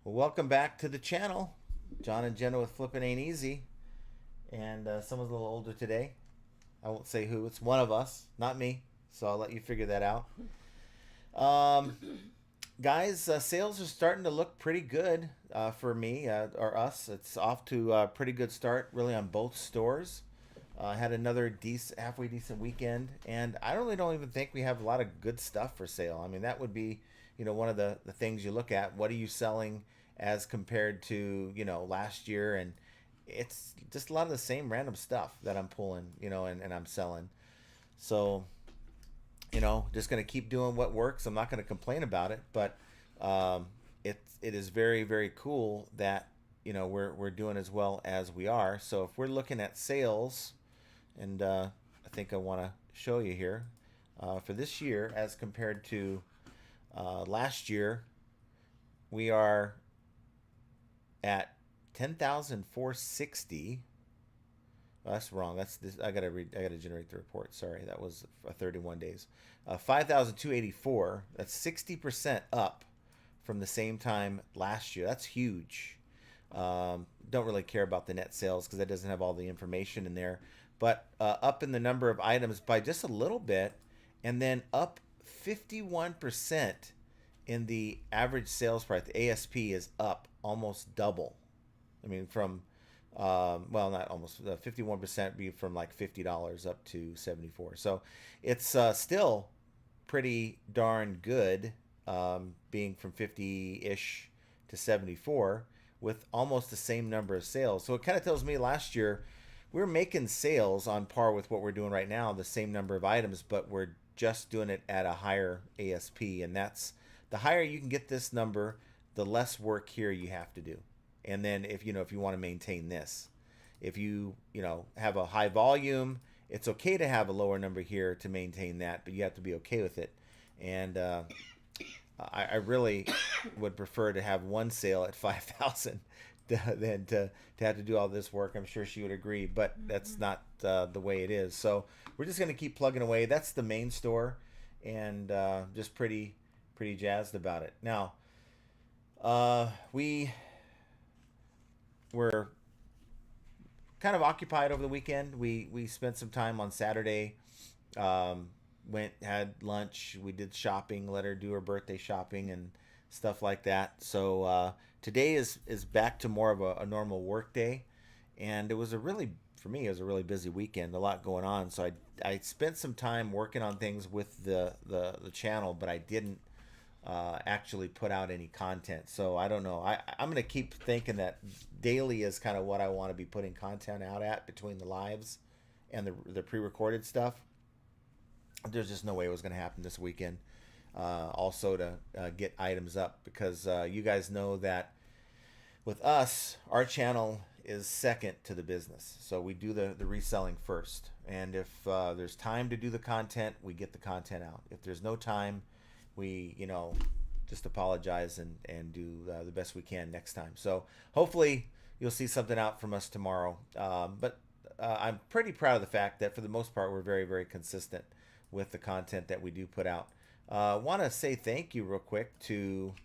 Well, welcome back to the channel. John and Jenna with Flippin' Ain't Easy. And someone's a little older today. I won't say who. It's one of us, not me. So I'll let you figure that out. Um, guys, sales are starting to look pretty good for me or us. It's off to a pretty good start, really, on both stores. Had another halfway decent weekend, and I really don't even think we have a lot of good stuff for sale. I mean, that would be, one of the things you look at. What are you selling as compared to, last year? And it's just a lot of the same random stuff that I'm pulling, and I'm selling. So, just going to keep doing what works. I'm not going to complain about it, but it is very, very cool that, we're doing as well as we are. So if we're looking at sales, and I think I want to show you here for this year as compared to last year, we are at 10,460. Well, that's wrong. That's this. I gotta read. I gotta generate the report. Sorry, that was 31 days. 5,284. That's 60% up from the same time last year. That's huge. Don't really care about the net sales because that doesn't have all the information in there. But up in the number of items by just a little bit, and then up 51% in the average sales price. The ASP is up almost double. I mean, from well, not almost 51% be from like $50 up to 74. So it's still pretty darn good, being from 50-ish to 74 with almost the same number of sales. So it kind of tells me last year we were making sales on par with what we're doing right now, the same number of items, but we're just doing it at a higher ASP. And that's the higher you can get this number, the less work here you have to do. And then if you want to maintain this, if you have a high volume, it's okay to have a lower number here to maintain that, but you have to be okay with it. And I really would prefer to have one sale at 5,000 than to have to do all this work. I'm sure she would agree, but that's not the way it is. So we're just going to keep plugging away. That's the main store, and just pretty jazzed about it. Now, we were kind of occupied over the weekend. We spent some time on Saturday. Had lunch. We did shopping. Let her do her birthday shopping and stuff like that. So today is back to more of a normal work day, and for me it was a really busy weekend. A lot going on. So I spent some time working on things with the channel, but I didn't actually put out any content. So I don't know. I'm going to keep thinking that daily is kind of what I want to be putting content out at between the lives and the pre-recorded stuff. There's just no way it was going to happen this weekend. Also to get items up, because you guys know that with us, our channel is second to the business. So we do the reselling first. And if there's time to do the content, we get the content out. If there's no time, we just apologize and do the best we can next time. So hopefully you'll see something out from us tomorrow. But I'm pretty proud of the fact that for the most part we're very, very consistent with the content that we do put out. Want to say thank you real quick to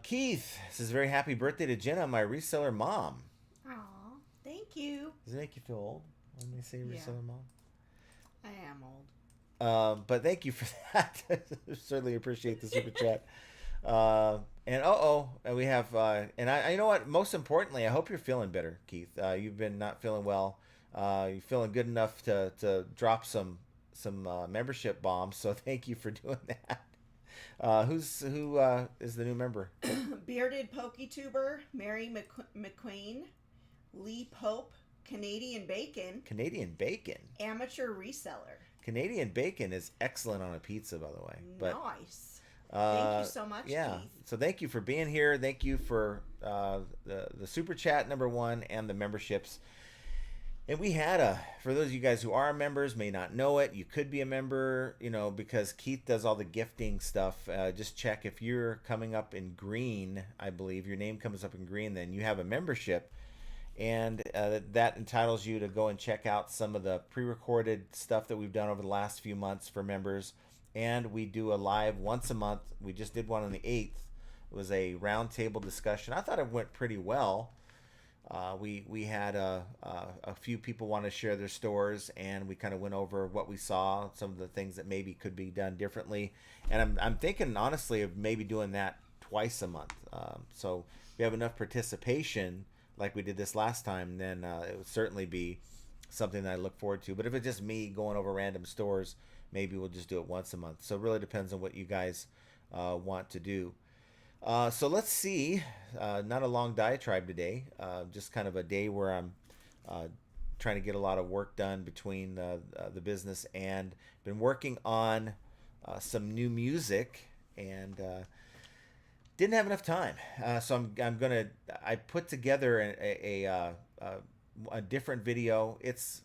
Keith. This is very happy birthday to Jenna, my reseller mom. Aw, thank you. Does it make you feel old when they say reseller mom? I am old. But thank you for that. Certainly appreciate the super chat. And we have and I you know what? Most importantly, I hope you're feeling better, Keith. You've been not feeling well. You're feeling good enough to drop some membership bombs. So thank you for doing that. Who is the new member? Bearded PokeTuber, Mary McQueen, Lee Pope, Canadian Bacon. Canadian Bacon. Amateur reseller. Canadian Bacon is excellent on a pizza, by the way. But, nice. Thank you so much, yeah. Keith. So thank you for being here. Thank you for the super chat number one and the memberships. And we had for those of you guys who are members, may not know it, you could be a member, because Keith does all the gifting stuff. Just check if you're coming up in green, I believe your name comes up in green, then you have a membership. And that entitles you to go and check out some of the pre-recorded stuff that we've done over the last few months for members. And we do a live once a month. We just did one on the 8th It was a roundtable discussion. I thought it went pretty well. We had a few people want to share their stores, and we kind of went over what we saw, some of the things that maybe could be done differently. And I'm thinking honestly of maybe doing that twice a month. So if we have enough participation like we did this last time, then it would certainly be something that I look forward to. But if it's just me going over random stores, maybe we'll just do it once a month. So it really depends on what you guys want to do. So let's see. Not a long diatribe today. Just kind of a day where I'm trying to get a lot of work done between the business, and been working on some new music, and didn't have enough time. So I put together a different video. It's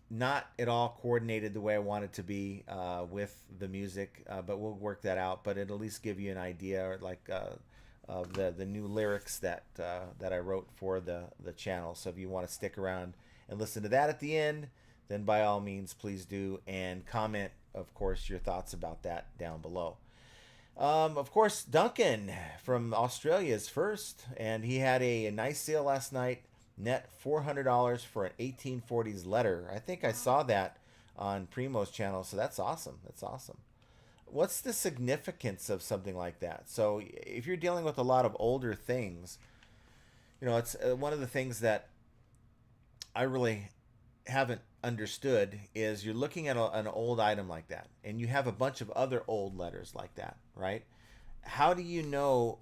not at all coordinated the way I want it to be with the music, but we'll work that out. But it'll at least give you an idea, like of the new lyrics that I wrote for the channel. So if you want to stick around and listen to that at the end, then by all means, please do, and comment, of course, your thoughts about that down below. Of course, Duncan from Australia is first, and he had a nice sale last night. Net $400 for an 1840s letter. I think I saw that on Primo's channel, so that's awesome. That's awesome. What's the significance of something like that? So if you're dealing with a lot of older things, you know, it's one of the things that I really haven't understood is you're looking at an old item like that, and you have a bunch of other old letters like that, right? How do you know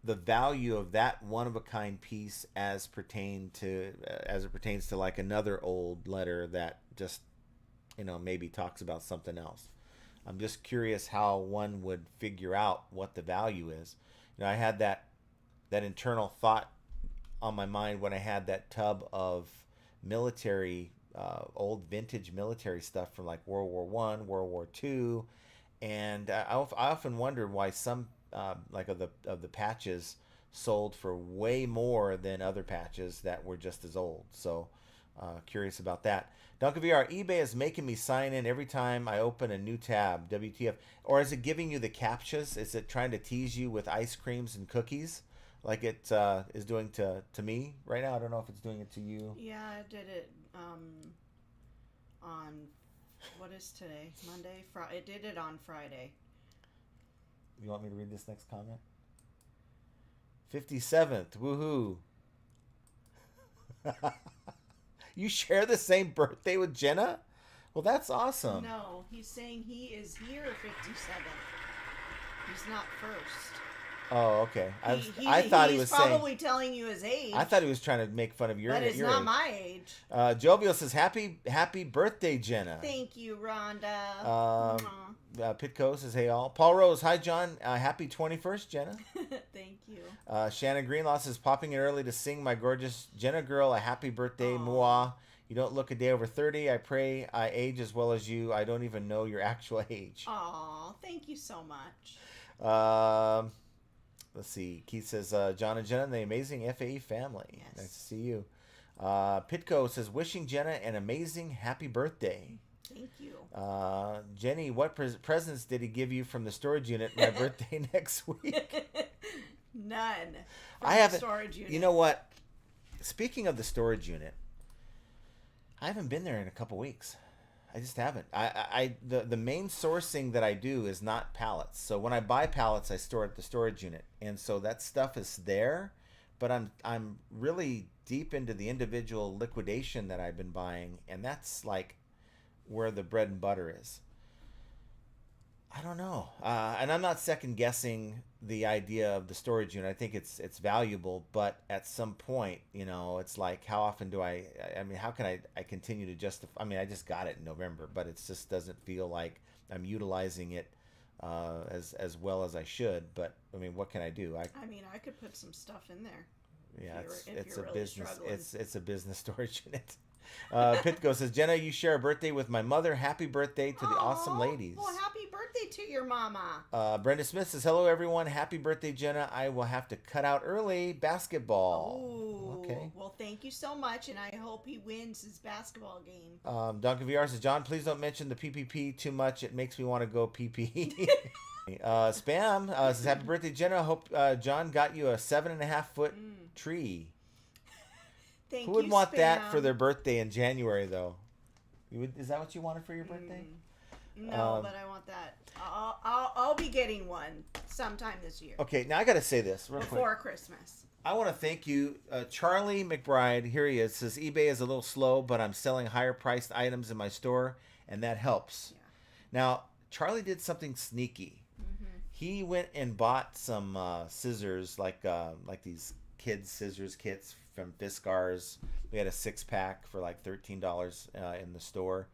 the value of that one-of-a-kind piece as it pertains to like another old letter that just, you know, maybe talks about something else? I'm just curious how one would figure out what the value is. You know, I had that internal thought on my mind when I had that tub of military, old vintage military stuff from like World War I, World War II, and I often wondered why some like of the patches sold for way more than other patches that were just as old. So curious about that. Duncan VR, eBay is making me sign in every time I open a new tab. WTF? Or is it giving you the captchas? Is it trying to tease you with ice creams and cookies like it is doing to me right now? I don't know if it's doing it to you. Yeah, I did it on, what is today? Monday? Friday. It did it on Friday. You want me to read this next comment? 57th. Woohoo. You share the same birthday with Jenna? Well, that's awesome. No, he's saying he is here 57th. He's not first. Oh, okay. I thought he was probably telling you his age. I thought he was trying to make fun of your age. But it's not my age. Jovial says, happy birthday, Jenna. Thank you, Rhonda. Pitco says, hey all. Paul Rose, hi John. Happy 21st, Jenna. Thank you. Shannon Greenlaw says, popping in early to sing my gorgeous Jenna girl a happy birthday. Mwah. You don't look a day over 30. I pray I age as well as you. I don't even know your actual age. Aw, thank you so much. Let's see. Keith says, John and Jenna, the amazing FAE family. Yes. Nice to see you. Pitco says, wishing Jenna an amazing happy birthday. Thank you. Jenny, what presents did he give you from the storage unit my birthday next week? None. I haven't. Storage unit. You know what? Speaking of the storage unit, I haven't been there in a couple weeks. I just haven't. The main sourcing that I do is not pallets. So when I buy pallets, I store it at the storage unit, and so that stuff is there. But I'm really deep into the individual liquidation that I've been buying, and that's like where the bread and butter is. I don't know, and I'm not second guessing the idea of the storage unit. I think it's valuable, but at some point, you know, it's like, how often do I mean, how can I continue to justify? I mean, I just got it in November, but it just doesn't feel like I'm utilizing it as well as I should. But I mean, what can I do? I mean, I could put some stuff in there. Yeah, it's a really business. struggling. It's a business storage unit. Pitco says, Jenna, you share a birthday with my mother. Happy birthday to the awesome ladies. Well, happy birthday to your mama. Brenda Smith says, hello, everyone. Happy birthday, Jenna. I will have to cut out early. Basketball. Ooh. Okay. Well, thank you so much, and I hope he wins his basketball game. Duncan VR says, John, please don't mention the PPP too much. It makes me want to go PP. Spam says, happy birthday, Jenna. I hope John got you a 7.5-foot tree. Thank Who would you, want Spam. that for their birthday in January, though? Is that what you wanted for your birthday? No, but I want that. I'll be getting one sometime this year. Okay, now I got to say this real before quick. Christmas. I want to thank you. Charlie McBride, here he is, says, eBay is a little slow, but I'm selling higher priced items in my store, and that helps. Yeah. Now, Charlie did something sneaky. He went and bought some scissors, like these kids scissors kits from Fiskars. We had a 6-pack for like $13 in the store.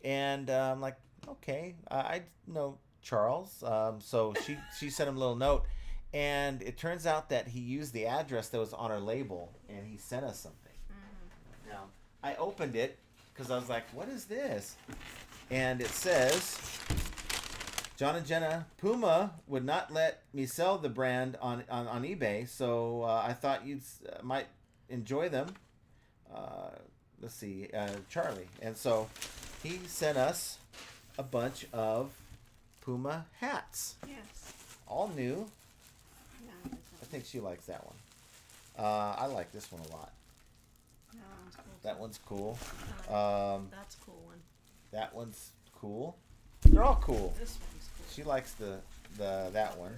And I'm like, okay, I know Charles. So she sent him a little note. And it turns out that he used the address that was on our label, and he sent us something. Now, I opened it because I was like, what is this? And it says, John and Jenna, Puma would not let me sell the brand on eBay, so I thought you might enjoy them. Let's see, Charlie. And so he sent us a bunch of Puma hats. Yes. All new. Yeah, I think she likes that one. I like this one a lot. That one's cool. That one's cool. That's a cool one. That one's cool. They're all cool. This one's cool. She likes that one.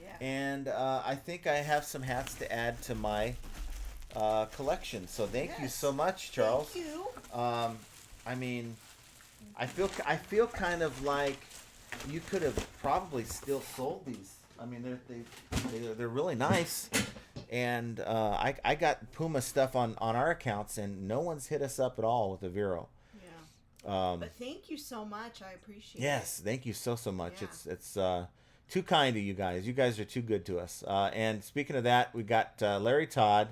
Yeah. And I think I have some hats to add to my collection. So thank you so much, Charles. Thank you. I mean, I feel kind of like you could have probably still sold these. I mean, they're really nice. And I got Puma stuff on our accounts, and no one's hit us up at all with a Vero. Yeah. But thank you so much. I appreciate it. Yes, thank you so much. Yeah. It's too kind of you guys. You guys are too good to us. And speaking of that, we got Larry Todd.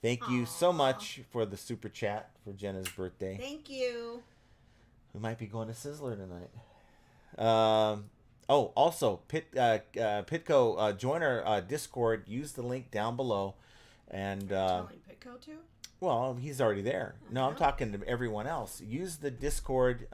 Thank you so much for the super chat for Jenna's birthday. Thank you. We might be going to Sizzler tonight. Also, Pitco, join our Discord. Use the link down below. And telling Pitco to? well, he's already there. No, I'm talking to everyone else. Use the Discord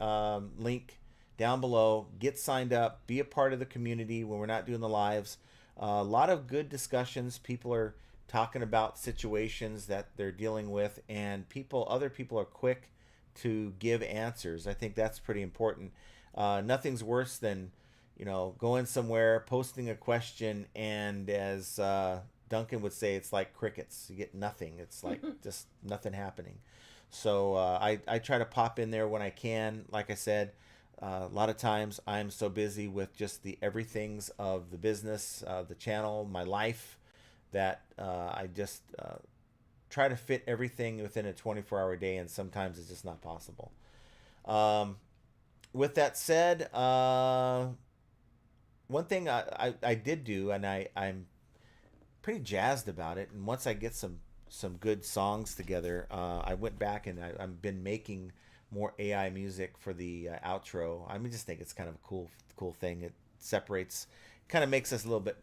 link down below. Get signed up. Be a part of the community when we're not doing the lives. A lot of good discussions. People are talking about situations that they're dealing with, and other people are quick to give answers. I think that's pretty important. Nothing's worse than going somewhere, posting a question, and as Duncan would say, it's like crickets. You get nothing. It's like just nothing happening. So I try to pop in there when I can. Like I said, a lot of times I'm so busy with just the everythings of the business, the channel, my life, that I just try to fit everything within a 24-hour day, and sometimes it's just not possible. With that said, one thing I did do, and I'm pretty jazzed about it, and once I get some good songs together, I went back and I've been making more AI music for the outro. I just think it's kind of a cool thing. It separates, kind of makes us a little bit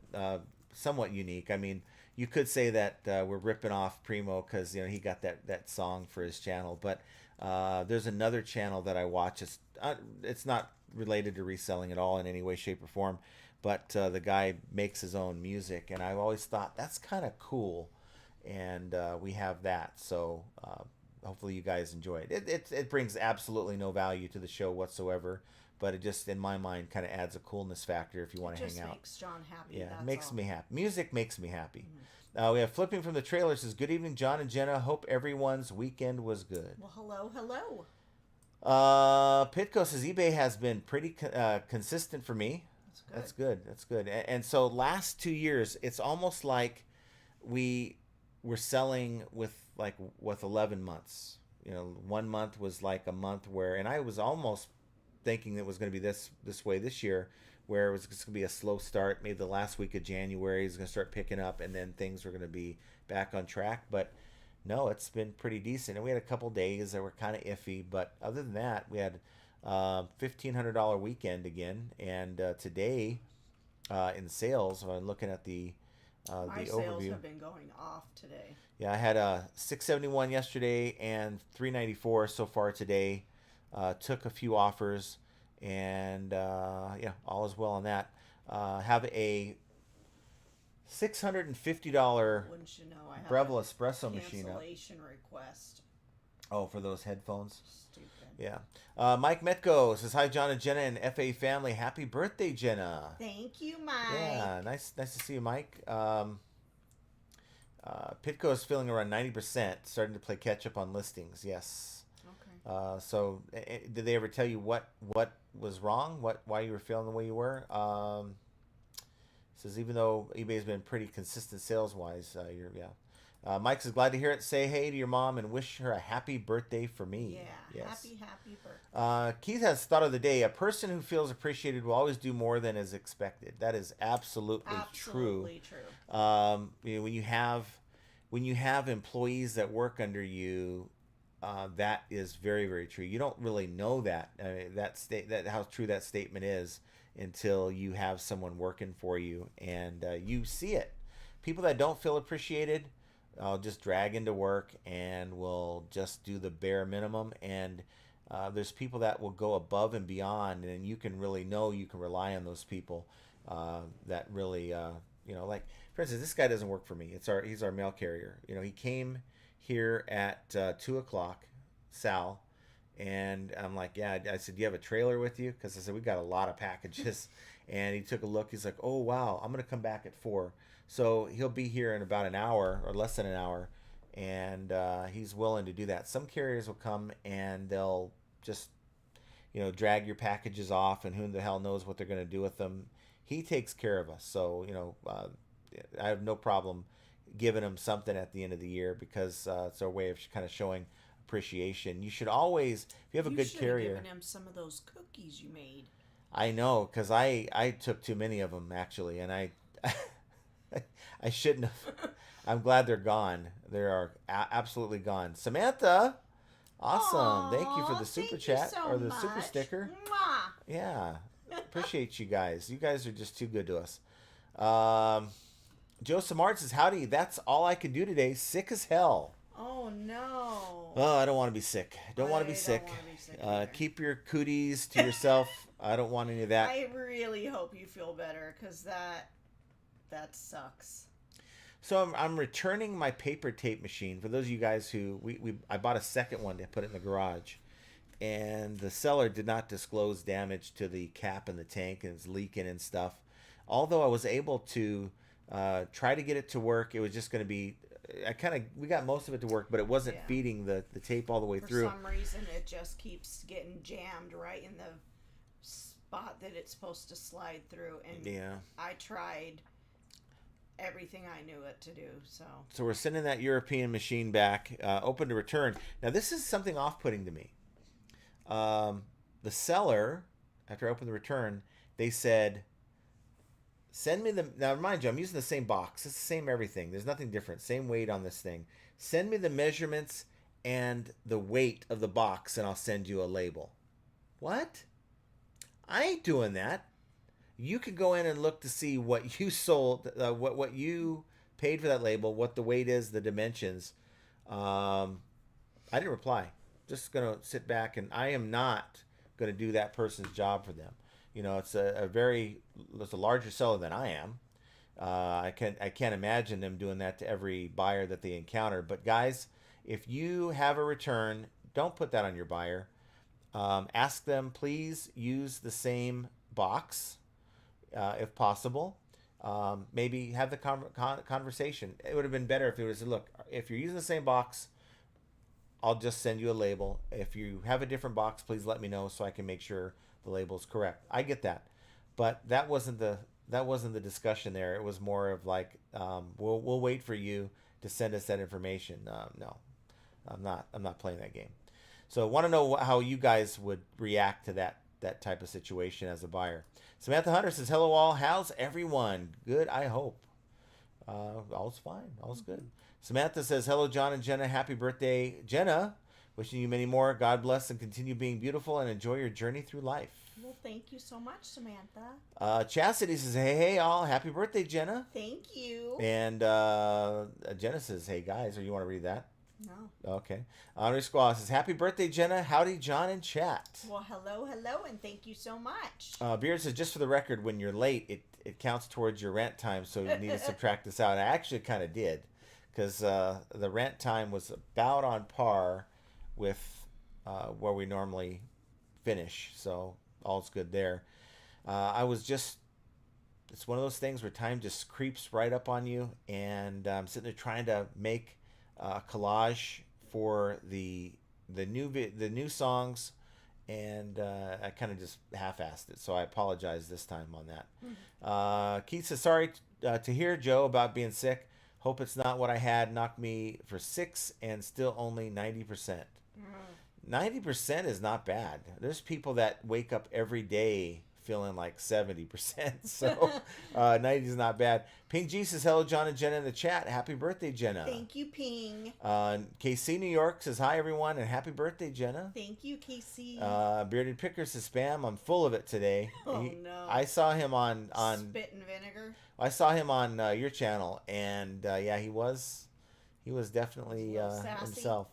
somewhat unique. I mean, you could say that we're ripping off Primo because he got that song for his channel, but there's another channel that I watch. It's not related to reselling at all in any way, shape, or form, but the guy makes his own music, and I've always thought that's kind of cool, and we have that. So hopefully you guys enjoy it. It brings absolutely no value to the show whatsoever, but it just, in my mind, kind of adds a coolness factor if you want to hang out. It just makes John happy. Yeah, that's it makes all. me happy. Music makes me happy. We have Flipping from the Trailer says, good evening, John and Jenna. Hope everyone's weekend was good. Well, hello. Pitco says, eBay has been pretty consistent for me. That's good. And so last 2 years, it's almost like we were selling with 11 months. 1 month was like a month where, and I was almost thinking it was going to be this way this year, where it was just going to be a slow start. Maybe the last week of January is going to start picking up, and then things were going to be back on track. But no, it's been pretty decent. And we had a couple days that were kind of iffy, but other than that, we had $1,500 weekend again. And today in sales, I'm looking at the My the sales overview. have been going off today. Yeah, I had a 671 yesterday and 394 so far today. Took a few offers, and yeah, all is well on that. Have a $650 Wouldn't you know, I have Breville a espresso machine up. cancellation request. Oh, for those headphones. Stupid. Yeah. Mike Metko says, "Hi, John and Jenna and FA family. Happy birthday, Jenna." Thank you, Mike. Yeah, nice to see you, Mike. Pitco is feeling around 90%, starting to play catch up on listings. Yes. Okay. So, did they ever tell you what was wrong? Why you were feeling the way you were? Says even though eBay's been pretty consistent sales wise, you're yeah. Mike says, glad to hear it. Say hey to your mom and wish her a happy birthday for me. Yeah, Yes. happy birthday. Keith has thought of the day. A person who feels appreciated will always do more than is expected. That is absolutely true. Absolutely true. You know, when you have employees that work under you, that is very, very true. You don't really know that that how true that statement is until you have someone working for you and you see it. People that don't feel appreciated, I'll just drag into work and will just do the bare minimum. And there's people that will go above and beyond, and you can really know you can rely on those people that really, like for instance, this guy doesn't work for me. He's our mail carrier. You know, he came here at 2:00, Sal, and I'm like, yeah. I said, do you have a trailer with you? Because I said we got a lot of packages. And he took a look. He's like, oh wow, I'm gonna come back at 4. So he'll be here in about an hour or less than an hour, and he's willing to do that. Some carriers will come and they'll just, drag your packages off, and who the hell knows what they're going to do with them. He takes care of us, so I have no problem giving him something at the end of the year because it's our way of kind of showing appreciation. You should always, if you have a good carrier. You should have given him some of those cookies you made. I know, because I took too many of them actually, and I shouldn't have. I'm glad they're gone. They are absolutely gone. Samantha, awesome. Aww, thank you for the super chat or the much. super sticker. Mwah. Yeah, appreciate you guys. You guys are just too good to us. Joe Samard says, howdy. That's all I can do today. Sick as hell. Oh no. Oh, I don't want to be sick. Don't want to be sick. Keep your cooties to yourself. I don't want any of that. I really hope you feel better, because that sucks. So I'm returning my paper tape machine. For those of you guys who I bought a second one to put it in the garage, and the seller did not disclose damage to the cap in the tank, and it's leaking and stuff. Although I was able to try to get it to work, it was just going to be. We got most of it to work, but it wasn't feeding the tape all the way through. For some reason, it just keeps getting jammed right in the spot that it's supposed to slide through. And I tried everything I knew it to do. So we're sending that European machine back, open to return. Now this is something off-putting to me. The seller, after I opened the return, they said, send me the, now mind you, I'm using the same box. It's the same everything. There's nothing different. Same weight on this thing. Send me the measurements and the weight of the box and I'll send you a label. What? I ain't doing that. You could go in and look to see what you sold, what you paid for that label, what the weight is, the dimensions. I didn't reply. Just going to sit back, and I am not going to do that person's job for them. It's it's a larger seller than I am. I can't imagine them doing that to every buyer that they encounter. But guys, if you have a return, don't put that on your buyer. Ask them, please use the same box, if possible. Maybe have the conversation. It would have been better if it was, look, if you're using the same box, I'll just send you a label. If you have a different box, please let me know so I can make sure the label is correct. I get that, but that wasn't the discussion there. It was more of like, we'll wait for you to send us that information. No, I'm not playing that game. So I want to know how you guys would react to that type of situation as a buyer. Samantha Hunter says, hello all. How's everyone? Good, I hope. All's fine. All's good. Samantha says, hello, John and Jenna. Happy birthday, Jenna. Wishing you many more. God bless and continue being beautiful and enjoy your journey through life. Well, thank you so much, Samantha. Chastity says, hey, all. Happy birthday, Jenna. Thank you. And Jenna says, hey, guys. Or you want to read that? No. Okay. Henri Squaw says, happy birthday, Jenna. Howdy, John in chat. Well, hello, and thank you so much. Beard says, just for the record, when you're late, it counts towards your rant time, so you need to subtract this out. I actually kind of did, because the rant time was about on par with where we normally finish, so all's good there. It's one of those things where time just creeps right up on you, and I'm sitting there trying to make a collage for the new songs, and I kind of just half-assed it, so I apologize this time on that. Keith says, sorry to hear, Joe, about being sick. Hope it's not what I had. Knocked me for 6 and still only 90%. 90% is not bad. There's people that wake up every day feeling like 70%. So 90 is not bad. Ping G says, hello, John and Jenna in the chat. Happy birthday, Jenna. Thank you, Ping. KC New York says, hi, everyone, and happy birthday, Jenna. Thank you, KC. Bearded Picker says, spam. I'm full of it today. No. I saw him on Spit and Vinegar. I saw him on your channel, and yeah, he was definitely himself.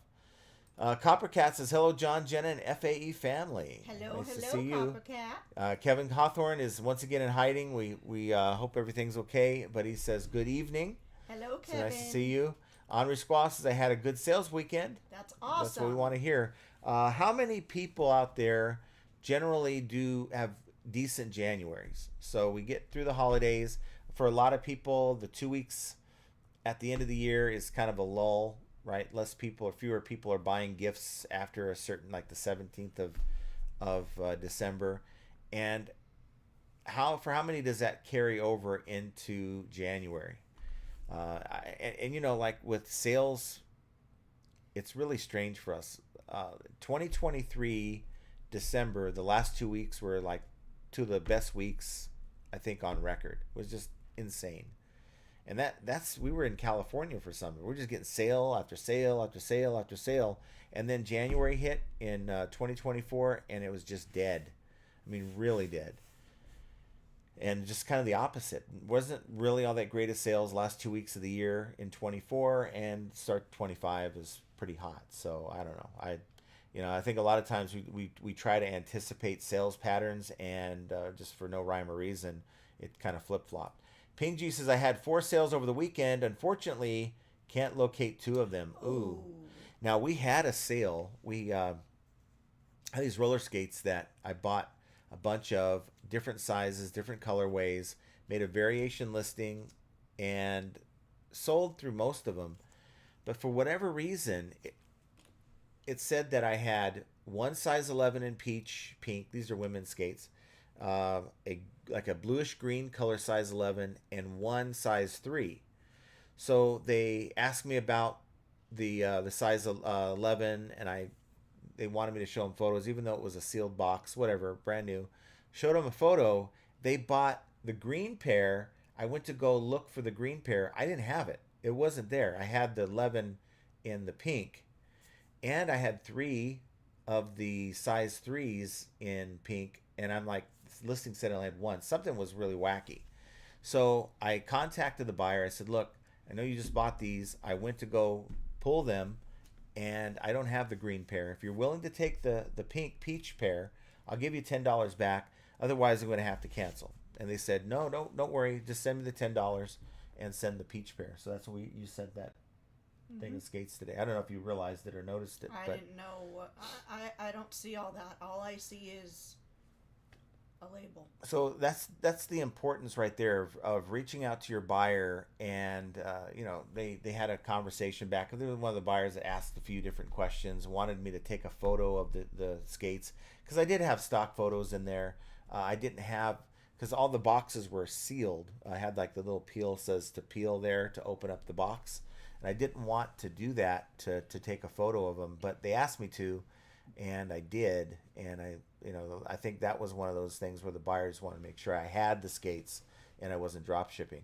Coppercat says, hello, John, Jenna, and FAE family. Hello, nice hello, to see you. Coppercat. Kevin Hawthorne is once again in hiding. We hope everything's okay, but he says, good evening. Hello, Kevin. So nice to see you. Henri Squaw says, I had a good sales weekend. That's awesome. That's what we want to hear. How many people out there generally do have decent Januaries? So we get through the holidays. For a lot of people, the 2 weeks at the end of the year is kind of a lull, right? Fewer people are buying gifts after a certain, like the 17th of December. And for how many does that carry over into January? And you know, like with sales, it's really strange for us. 2023 December, the last 2 weeks were like two of the best weeks, I think, on record. It was just insane. And that's we were in California for summer. We're just getting sale after sale after sale after sale. And then January hit in 2024, and it was just dead. I mean, really dead. And just kind of the opposite. Wasn't really all that great of sales last 2 weeks of the year in 24, and start 25 is pretty hot. So I don't know. I think a lot of times we try to anticipate sales patterns, and just for no rhyme or reason, it kind of flip-flopped. Ping G says, I had 4 sales over the weekend. Unfortunately, can't locate 2 of them. Ooh. Now, we had a sale. We had these roller skates that I bought a bunch of different sizes, different colorways, made a variation listing, and sold through most of them. But for whatever reason, it said that I had one size 11 in peach pink. These are women's skates. Like a bluish green color size 11, and one size 3. So they asked me about the size 11, and they wanted me to show them photos, even though it was a sealed box, whatever, brand new. Showed them a photo. They bought the green pair. I went to go look for the green pair. I didn't have it. It wasn't there. I had the 11 in the pink, and I had 3 of the size 3s in pink, and I'm like, listing said I only had 1. Something was really wacky. So I contacted the buyer. I said, look, I know you just bought these. I went to go pull them, and I don't have the green pair. If you're willing to take the pink peach pair, I'll give you $10 back. Otherwise, I'm going to have to cancel. And they said, no, don't worry. Just send me the $10 and send the peach pair. So that's what you sent that thing of skates today. I don't know if you realized it or noticed it. I didn't know. I don't see all that. All I see is a label. So that's the importance right there of reaching out to your buyer, and they had a conversation back. There was one of the buyers that asked a few different questions, wanted me to take a photo of the skates, because I did have stock photos in there. I didn't have, because all the boxes were sealed. I had like the little peel says to peel there to open up the box, and I didn't want to do that to take a photo of them, but they asked me to, and I did, and I think that was one of those things where the buyers wanted to make sure I had the skates and I wasn't drop shipping.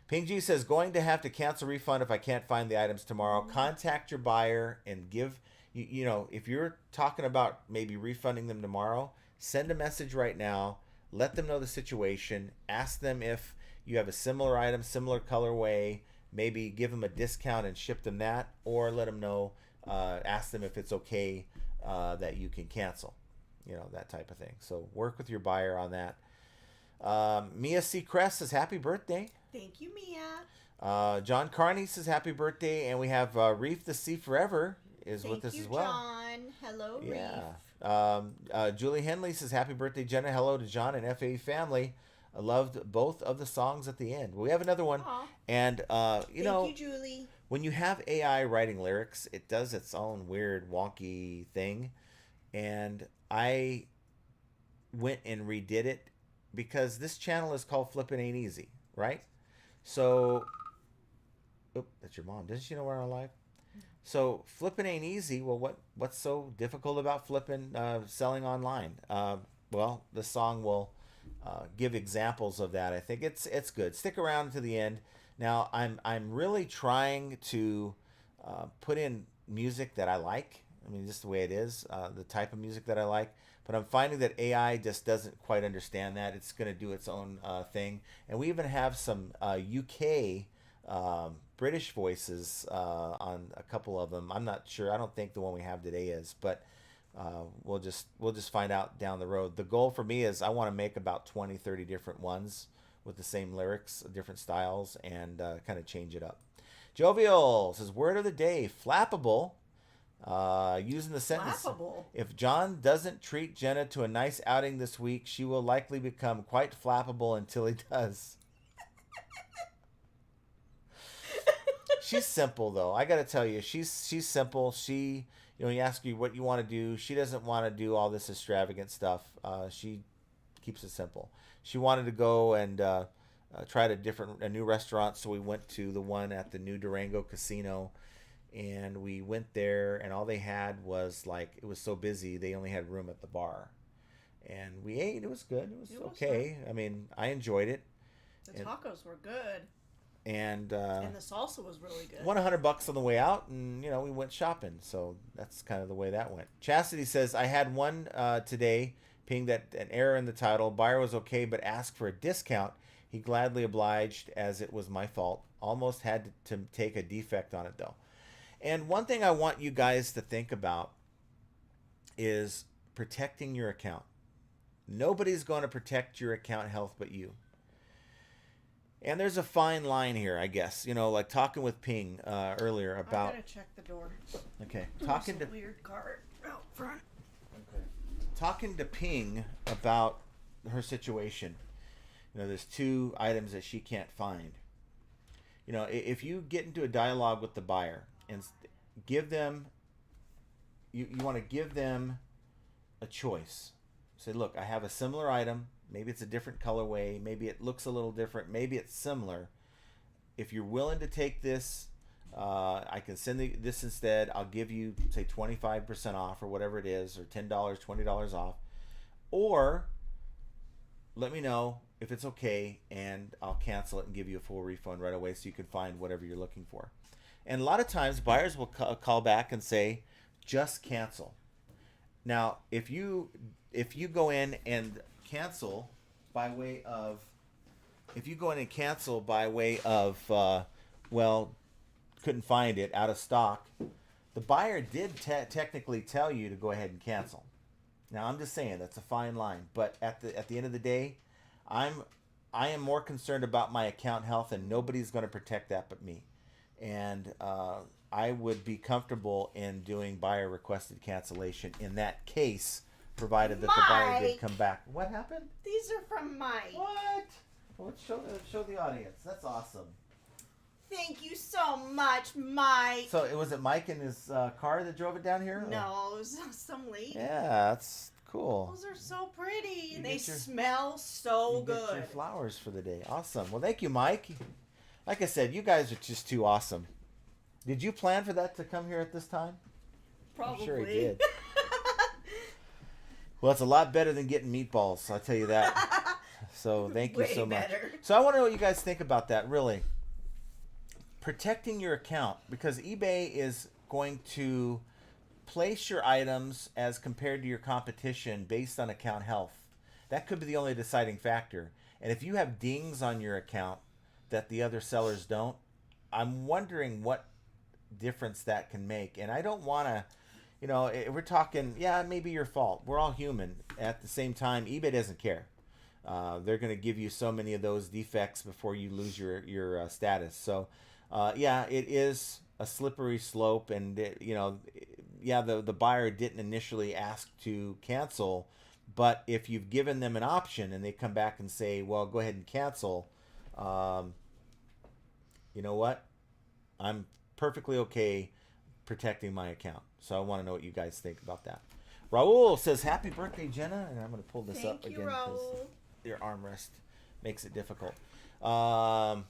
Ping G says, going to have to cancel refund if I can't find the items tomorrow. Contact your buyer and give, if you're talking about maybe refunding them tomorrow, send a message right now. Let them know the situation. Ask them if you have a similar item, similar colorway. Maybe give them a discount and ship them that, or let them know. Ask them if it's okay that you can cancel. That type of thing. So work with your buyer on that. Mia C. Crest says happy birthday. Thank you, Mia. John Carney says happy birthday, and we have Reef the Sea Forever is with us as well. John. Hello, Reef. Julie Henley says happy birthday, Jenna. Hello to John and FA family. I loved both of the songs at the end. We have another one. Aww. And Thank you, Julie. When you have AI writing lyrics, it does its own weird wonky thing. And I went and redid it because this channel is called Flippin' Ain't Easy, right? So, that's your mom. Doesn't she know we're on live? So flipping ain't easy. Well, what's so difficult about flipping selling online? Well, the song will give examples of that. I think it's good. Stick around to the end. Now I'm really trying to put in music that I like. I mean, just the way it is, the type of music that I like. But I'm finding that AI just doesn't quite understand that. It's going to do its own thing. And we even have some UK British voices on a couple of them. I'm not sure. I don't think the one we have today is, but we'll just find out down the road. The goal for me is I want to make about 20, 30 different ones with the same lyrics, different styles, and kind of change it up. Jovial says, word of the day, flappable. Using the sentence, flappable. If John doesn't treat Jenna to a nice outing this week, she will likely become quite flappable until he does. She's simple though. I gotta tell you, she's simple. She, you ask you what you want to do. She doesn't want to do all this extravagant stuff. She keeps it simple. She wanted to go and try a new restaurant, so we went to the one at the new Durango Casino. And we went there, and all they had was it was so busy they only had room at the bar, and we ate. It was good. It was okay. Fun. I mean, I enjoyed it. The tacos were good, and the salsa was really good. Won $100 on the way out, and we went shopping. So that's kind of the way that went. Chastity says, I had one today, ping that an error in the title. Buyer was okay, but asked for a discount. He gladly obliged, as it was my fault. Almost had to take a defect on it though. And one thing I want you guys to think about is protecting your account. Nobody's going to protect your account health but you. And there's a fine line here, I guess. Like talking with Ping earlier about... I gotta check the door. Okay. There's a weird cart out front. Okay. Talking to Ping about her situation. There's 2 items that she can't find. If you get into a dialogue with the buyer and give them, you want to give them a choice. Say, look, I have a similar item. Maybe it's a different colorway. Maybe it looks a little different. Maybe it's similar. If you're willing to take this, I can send this instead. I'll give you, say, 25% off or whatever it is, or $10, $20 off. Or let me know if it's okay, and I'll cancel it and give you a full refund right away so you can find whatever you're looking for. And a lot of times buyers will call back and say, just cancel. Now, if you go in and cancel by way of, couldn't find it, out of stock, the buyer did technically tell you to go ahead and cancel. Now, I'm just saying that's a fine line, but at the end of the day, I am more concerned about my account health, and nobody's going to protect that but me. And I would be comfortable in doing buyer requested cancellation in that case, provided that the buyer did come back. What happened? These are from Mike. What? Well, let's show the audience. That's awesome. Thank you so much, Mike. So was it Mike in his car that drove it down here? No, it was some lady. Yeah, that's cool. Those are so pretty. And they smell so good. Get your flowers for the day. Awesome. Well, thank you, Mike. Like I said, you guys are just too awesome. Did you plan for that to come here at this time? Probably. I'm sure he did. Well, it's a lot better than getting meatballs, I'll tell you that. So thank you so much. Better. So I want to know what you guys think about that, really. Protecting your account, because eBay is going to place your items as compared to your competition based on account health. That could be the only deciding factor. And if you have dings on your account that the other sellers don't, I'm wondering what difference that can make. And I don't want to, we're talking, yeah, maybe your fault. We're all human. At the same time, eBay doesn't care. They're going to give you so many of those defects before you lose your status. So, yeah, it is a slippery slope. And, the buyer didn't initially ask to cancel. But if you've given them an option and they come back and say, well, go ahead and cancel, you know what? I'm perfectly okay protecting my account. So I want to know what you guys think about that. Raul says, happy birthday, Jenna. And I'm going to pull this up again because your armrest makes it difficult. Again,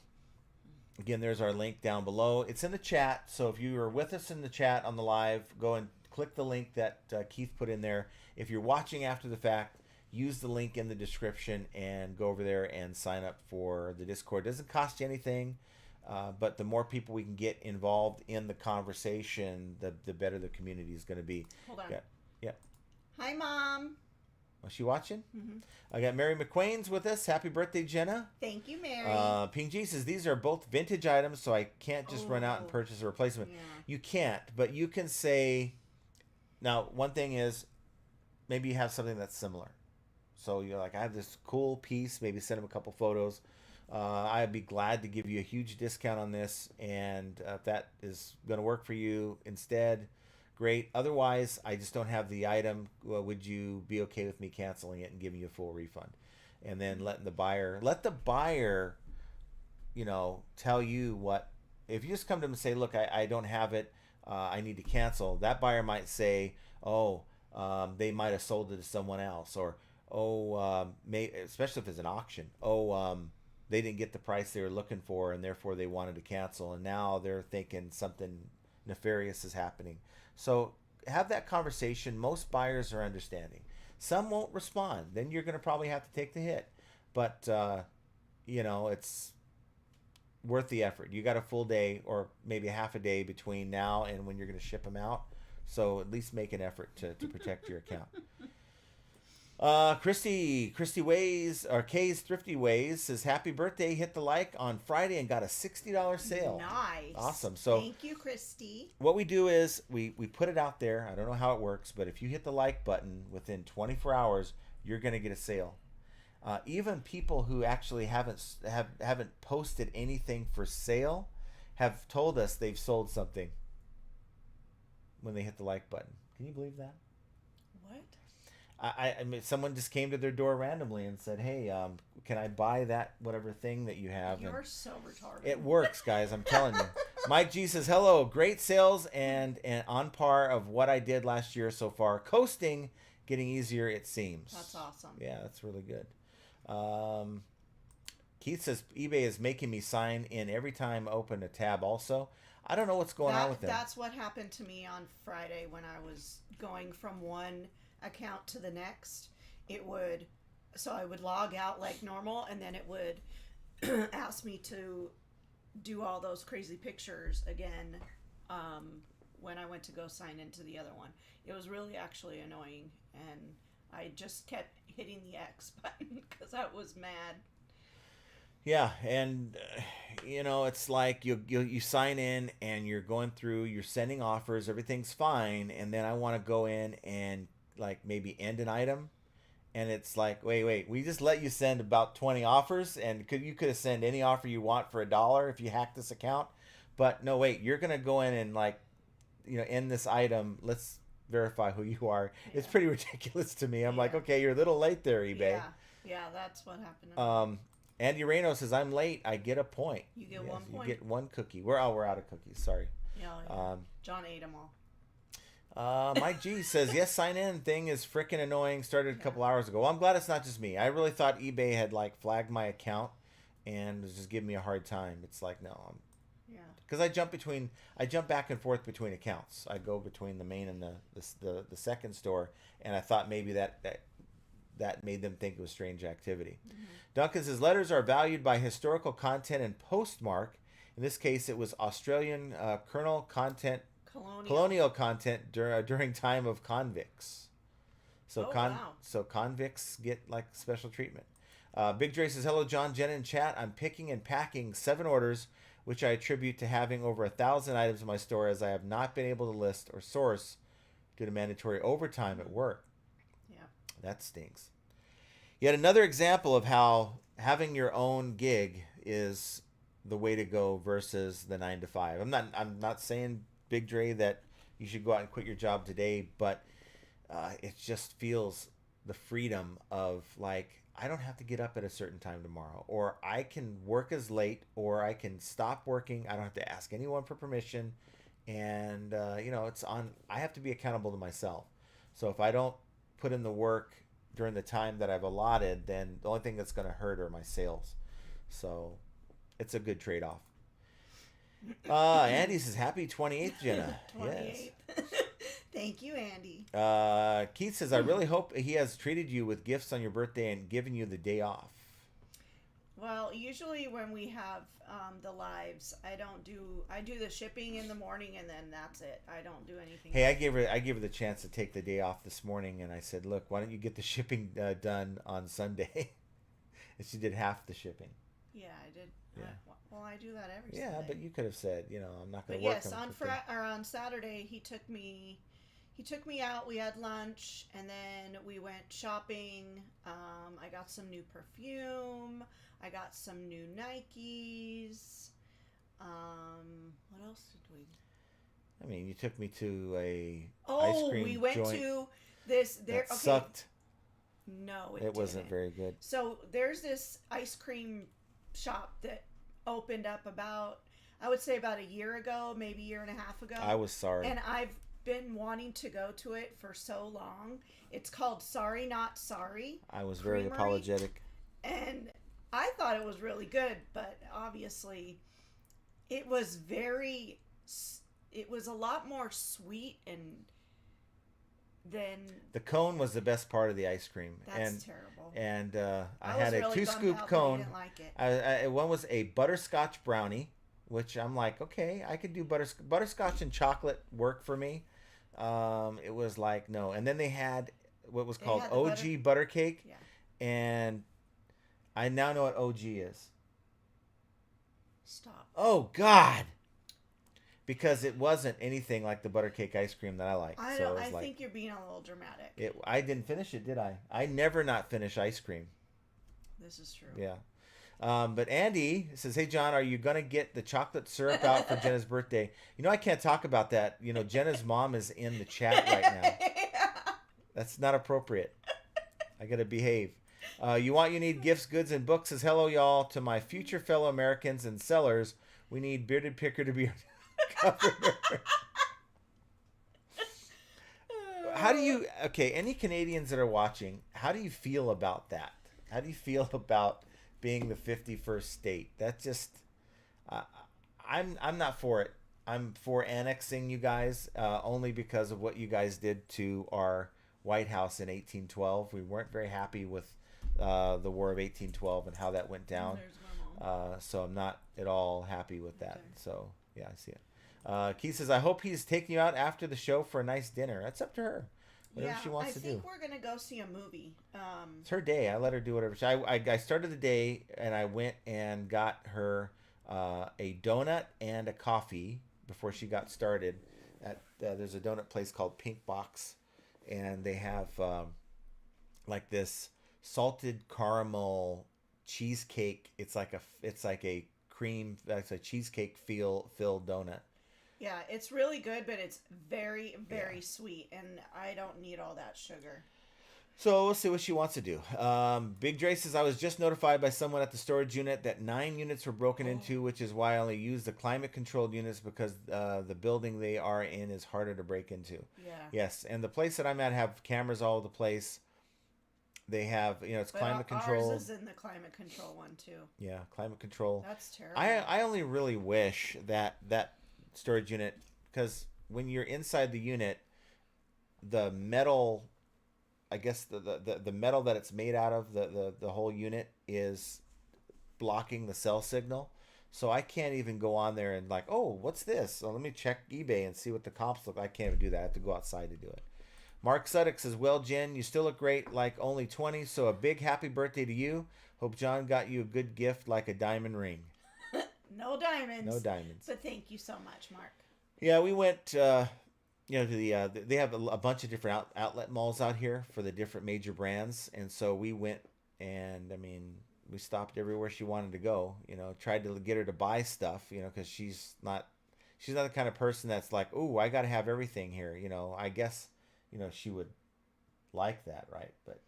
there's our link down below. It's in the chat. So if you are with us in the chat on the live, go and click the link that Keith put in there. If you're watching after the fact, use the link in the description and go over there and sign up for the Discord. It doesn't cost you anything, but the more people we can get involved in the conversation, the better the community is going to be. Hold on. Yeah. Hi, Mom. Was she watching? Mm-hmm. I got Mary McQuain's with us. Happy birthday, Jenna. Thank you, Mary. Ping G says, these are both vintage items, so I can't just run out and purchase a replacement. Yeah. You can't, but you can say, now, one thing is, maybe you have something that's similar. So you're like, I have this cool piece, maybe send them a couple photos. I'd be glad to give you a huge discount on this, and if that is going to work for you instead, great. Otherwise, I just don't have the item. Well, would you be okay with me canceling it and giving you a full refund? And then let the buyer, tell you what. If you just come to them and say, look, I don't have it, I need to cancel, that buyer might say, they might have sold it to someone else, or especially if it's an auction, they didn't get the price they were looking for and therefore they wanted to cancel, and now they're thinking something nefarious is happening. So have that conversation. Most buyers are understanding. Some won't respond. Then you're going to probably have to take the hit, but it's worth the effort. You got a full day or maybe a half a day between now and when you're going to ship them out. So at least make an effort to protect your account. Christy Ways, or Kay's Thrifty Ways, says, happy birthday, hit the like on Friday and got a $60 sale. Nice. Awesome. So thank you, Christy. What we do is we put it out there. I don't know how it works, but if you hit the like button within 24 hours, you're going to get a sale. Even people who actually haven't posted anything for sale have told us they've sold something when they hit the like button. Can you believe that? What? I mean, someone just came to their door randomly and said, hey, can I buy that whatever thing that you have? You're so retarded. It works, guys. I'm telling you. Mike G says, hello, great sales and on par of what I did last year so far. Coasting, getting easier, it seems. That's awesome. Yeah, that's really good. Keith says, eBay is making me sign in every time I open a tab also. I don't know what's going on with them. That's what happened to me on Friday when I was going from one account to the next. So I would log out like normal, and then it would ask me to do all those crazy pictures again when I went to go sign into the other one. It was really actually annoying, and I just kept hitting the X button because I was mad. Yeah, and it's like you sign in and you're going through, you're sending offers, everything's fine, and then I want to go in and like maybe end an item, and it's like, wait, we just let you send about 20 offers, and you could have sent any offer you want for $1 if you hack this account, but no, wait, you're gonna go in and like end this item. Let's verify who you are. Yeah. It's pretty ridiculous to me. I'm like, okay, you're a little late there, eBay. Yeah, that's what happened. Andy Reno says, I'm late. I get a point. You get 1 point. You get one cookie. We're out of cookies. Sorry. Yeah. John ate them all. Mike G says, yes, sign in thing is freaking annoying. Started a couple hours ago. Well, I'm glad it's not just me. I really thought eBay had like flagged my account and was just giving me a hard time. It's like, no. Because I jump back and forth between accounts. I go between the main and the second store, and I thought maybe that made them think it was strange activity. Mm-hmm. Duncan says, letters are valued by historical content and postmark. In this case, it was Australian kernel content Colonial. content during time of convicts. So Oh, wow. so convicts get like special treatment. Big Dre says, "Hello, John, Jenna, and chat. I'm picking and packing 7 orders, which I attribute to having over 1,000 items in my store, as I have not been able to list or source due to mandatory overtime at work. Yeah. That stinks." Yet another example of how having your own gig is the way to go versus the 9 to 5. I'm not saying, Big Dre, that you should go out and quit your job today, but it just feels the freedom of like, I don't have to get up at a certain time tomorrow, or I can work as late, or I can stop working. I don't have to ask anyone for permission, and it's on. I have to be accountable to myself. So if I don't put in the work during the time that I've allotted, then the only thing that's going to hurt are my sales. So it's a good trade-off. Andy says, "Happy 28th, Jenna." 28th. Yes. Thank you, Andy. Keith says, "I really hope he has treated you with gifts on your birthday and given you the day off." Well, usually when we have the lives, I do the shipping in the morning, and then that's it. I don't do anything Hey, I gave her the chance to take the day off this morning, and I said, "Look, why don't you get the shipping done on Sunday?" And she did half the shipping. Yeah, I did. Yeah. Well, I do that every Sunday. Yeah, but you could have said, I'm not going to work. Yes, on Saturday he took me out. We had lunch, and then we went shopping. I got some new perfume. I got some new Nikes. What else did we? I mean, you took me to a ice cream we went joint to this. There that sucked. No, it wasn't very good. So there's this ice cream shop that opened up about a year ago, maybe a year and a half ago. I was sorry. And I've been wanting to go to it for so long. It's called Sorry Not Sorry. I was very apologetic. And I thought it was really good, but obviously it was a lot more sweet than the cone was the best part of the ice cream. That's terrible. And I had a 2-scoop cone. Didn't like it. One was a butterscotch brownie, which I'm like, okay, I could do butterscotch and chocolate work for me. It was like, no. And then they had what was called OG butter cake. Yeah. And I now know what OG is. Stop. Oh, God. Because it wasn't anything like the butter cake ice cream that I like. I think you're being a little dramatic. I didn't finish it, did I? I never not finish ice cream. This is true. Yeah. But Andy says, "Hey, John, are you going to get the chocolate syrup out for Jenna's birthday?" I can't talk about that. Jenna's mom is in the chat right now. That's not appropriate. I got to behave. You need gifts, goods, and books. Says, "Hello, y'all. To my future fellow Americans and sellers, we need Bearded Picker to be our governor." How do you... Okay, any Canadians that are watching, how do you feel about that? How do you feel about being the 51st state? That just... I'm not for it. I'm for annexing you guys, only because of what you guys did to our White House in 1812. We weren't very happy with the War of 1812 and how that went down. So I'm not at all happy with that. Okay. So, yeah, I see it. Keith says, "I hope he's taking you out after the show for a nice dinner." That's up to her. Whatever she wants to do. I think we're going to go see a movie. It's her day. I let her do whatever. I started the day, and I went and got her a donut and a coffee before she got started. There's a donut place called Pink Box, and they have like this salted caramel cheesecake. It's like a cream. That's a cheesecake filled donut. Yeah, it's really good, but it's very, very sweet, and I don't need all that sugar. So we'll see what she wants to do. Big Dre says, "I was just notified by someone at the storage unit that 9 units were broken into, which is why I only use the climate-controlled units because the building they are in is harder to break into." Yeah. Yes, and the place that I'm at have cameras all over the place. They have, it's climate controlled. Ours is in the climate control one, too. Yeah, climate control. That's terrible. I only really wish that storage unit, because when you're inside the unit, the metal, I guess the metal that it's made out of, the whole unit is blocking the cell signal. So I can't even go on there and like, oh, what's this? So let me check eBay and see what the comps look. I can't even do that. I have to go outside to do it. Mark Suddick says, well, Jen, you still look great, like only 20. So a big happy birthday to you. Hope John got you a good gift like a diamond ring. No diamonds. No diamonds. But thank you so much, Mark. Yeah, we went, to the, they have a bunch of different outlet malls out here for the different major brands. And so we went and, I mean, we stopped everywhere she wanted to go, tried to get her to buy stuff, because she's not the kind of person that's like, oh, I got to have everything here. I guess, she would like that. Right. But,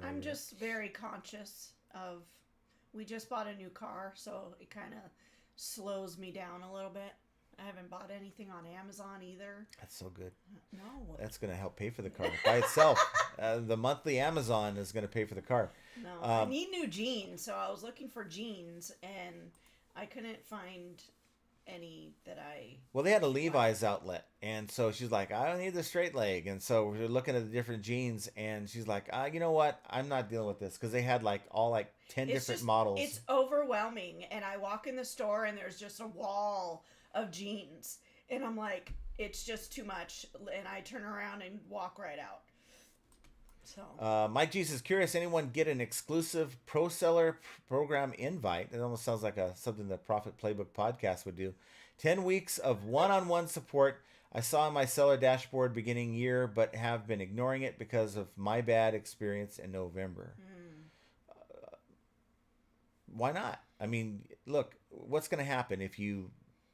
I'm just very conscious of, we just bought a new car. So it kind of slows me down a little bit. I haven't bought anything on Amazon either. That's so good. No. That's going to help pay for the car by itself. The monthly Amazon is going to pay for the car. No, I need new jeans. So I was looking for jeans and I couldn't find any that I... Well, they had a Levi's outlet. And so she's like, I don't need the straight leg. And so we're looking at the different jeans. And she's like, you know what? I'm not dealing with this. Because they had all 10 different models. It's overwhelming. And I walk in the store and there's just a wall of jeans. And I'm like, it's just too much. And I turn around and walk right out. So Mike G says, curious, anyone get an exclusive pro seller program invite? It almost sounds like something the Profit Playbook podcast would do. 10 weeks of one-on-one support. I saw in my seller dashboard beginning year, but have been ignoring it because of my bad experience in November. Why not? I mean, look, what's going to happen if you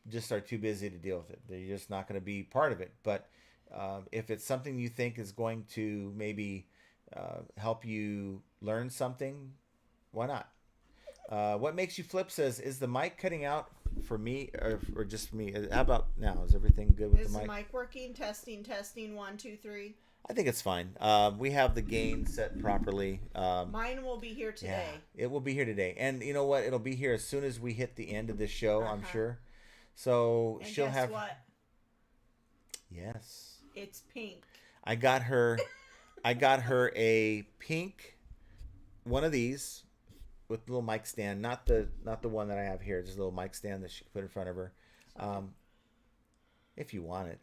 just are too busy to deal with it? You're just not going to be part of it. But if it's something you think is going to maybe help you learn something, why not? What makes you flip says, is the mic cutting out for me or just for me? How about now? Is everything good with the mic? Is the mic working? Testing, 1, 2, 3. I think it's fine. We have the gain set properly. Mine will be here today. Yeah, it will be here today. And you know what? It'll be here as soon as we hit the end of this show, I'm sure. So and she'll guess have... what? Yes. It's pink. I got her a pink one of these with a little mic stand, not the one that I have here, just a little mic stand that she can put in front of her, if you want it.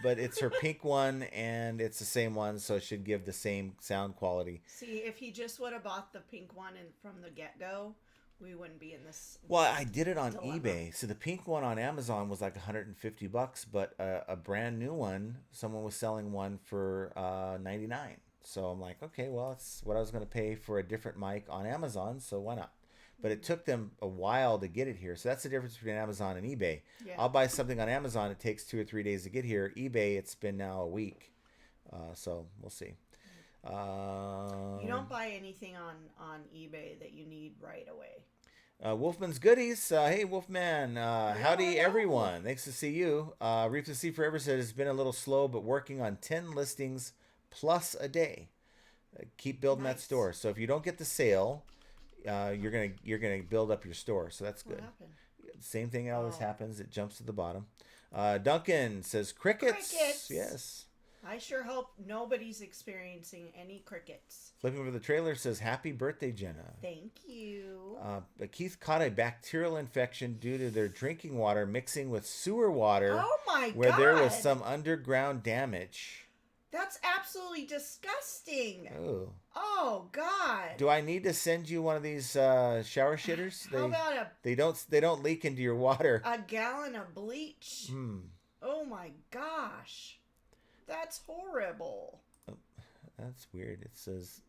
But it's her pink one, and it's the same one, so it should give the same sound quality. See, if he just would have bought the pink one from the get-go, we wouldn't be in this. Well, I did it on dilemma. eBay. So the pink one on Amazon was like $150, but a brand new one, someone was selling one for $99. So I'm like, okay, well, it's what I was going to pay for a different mic on Amazon, so why not? But it took them a while to get it here. So that's the difference between Amazon and eBay. Yeah. I'll buy something on Amazon. It takes 2 or 3 days to get here. eBay, it's been now a week. So we'll see. You don't buy anything on eBay that you need right away. Wolfman's Goodies. Hey, Wolfman. Howdy, everyone. Thanks to see you. Reef to See Forever said it's been a little slow, but working on 10 listings plus a day. Keep building that store. So if you don't get the sale, you're gonna build up your store. So that's good. What happened? Same thing always happens. It jumps to the bottom. Duncan says crickets. Yes. I sure hope nobody's experiencing any crickets. Flipping for the trailer says, happy birthday, Jenna. Thank you. But Keith caught a bacterial infection due to their drinking water mixing with sewer water. Oh my God. Where there was some underground damage. That's absolutely disgusting. Oh God. Do I need to send you one of these shower shitters? How about they don't leak into your water. A gallon of bleach. Oh my gosh. That's horrible. Oh, that's weird. It says,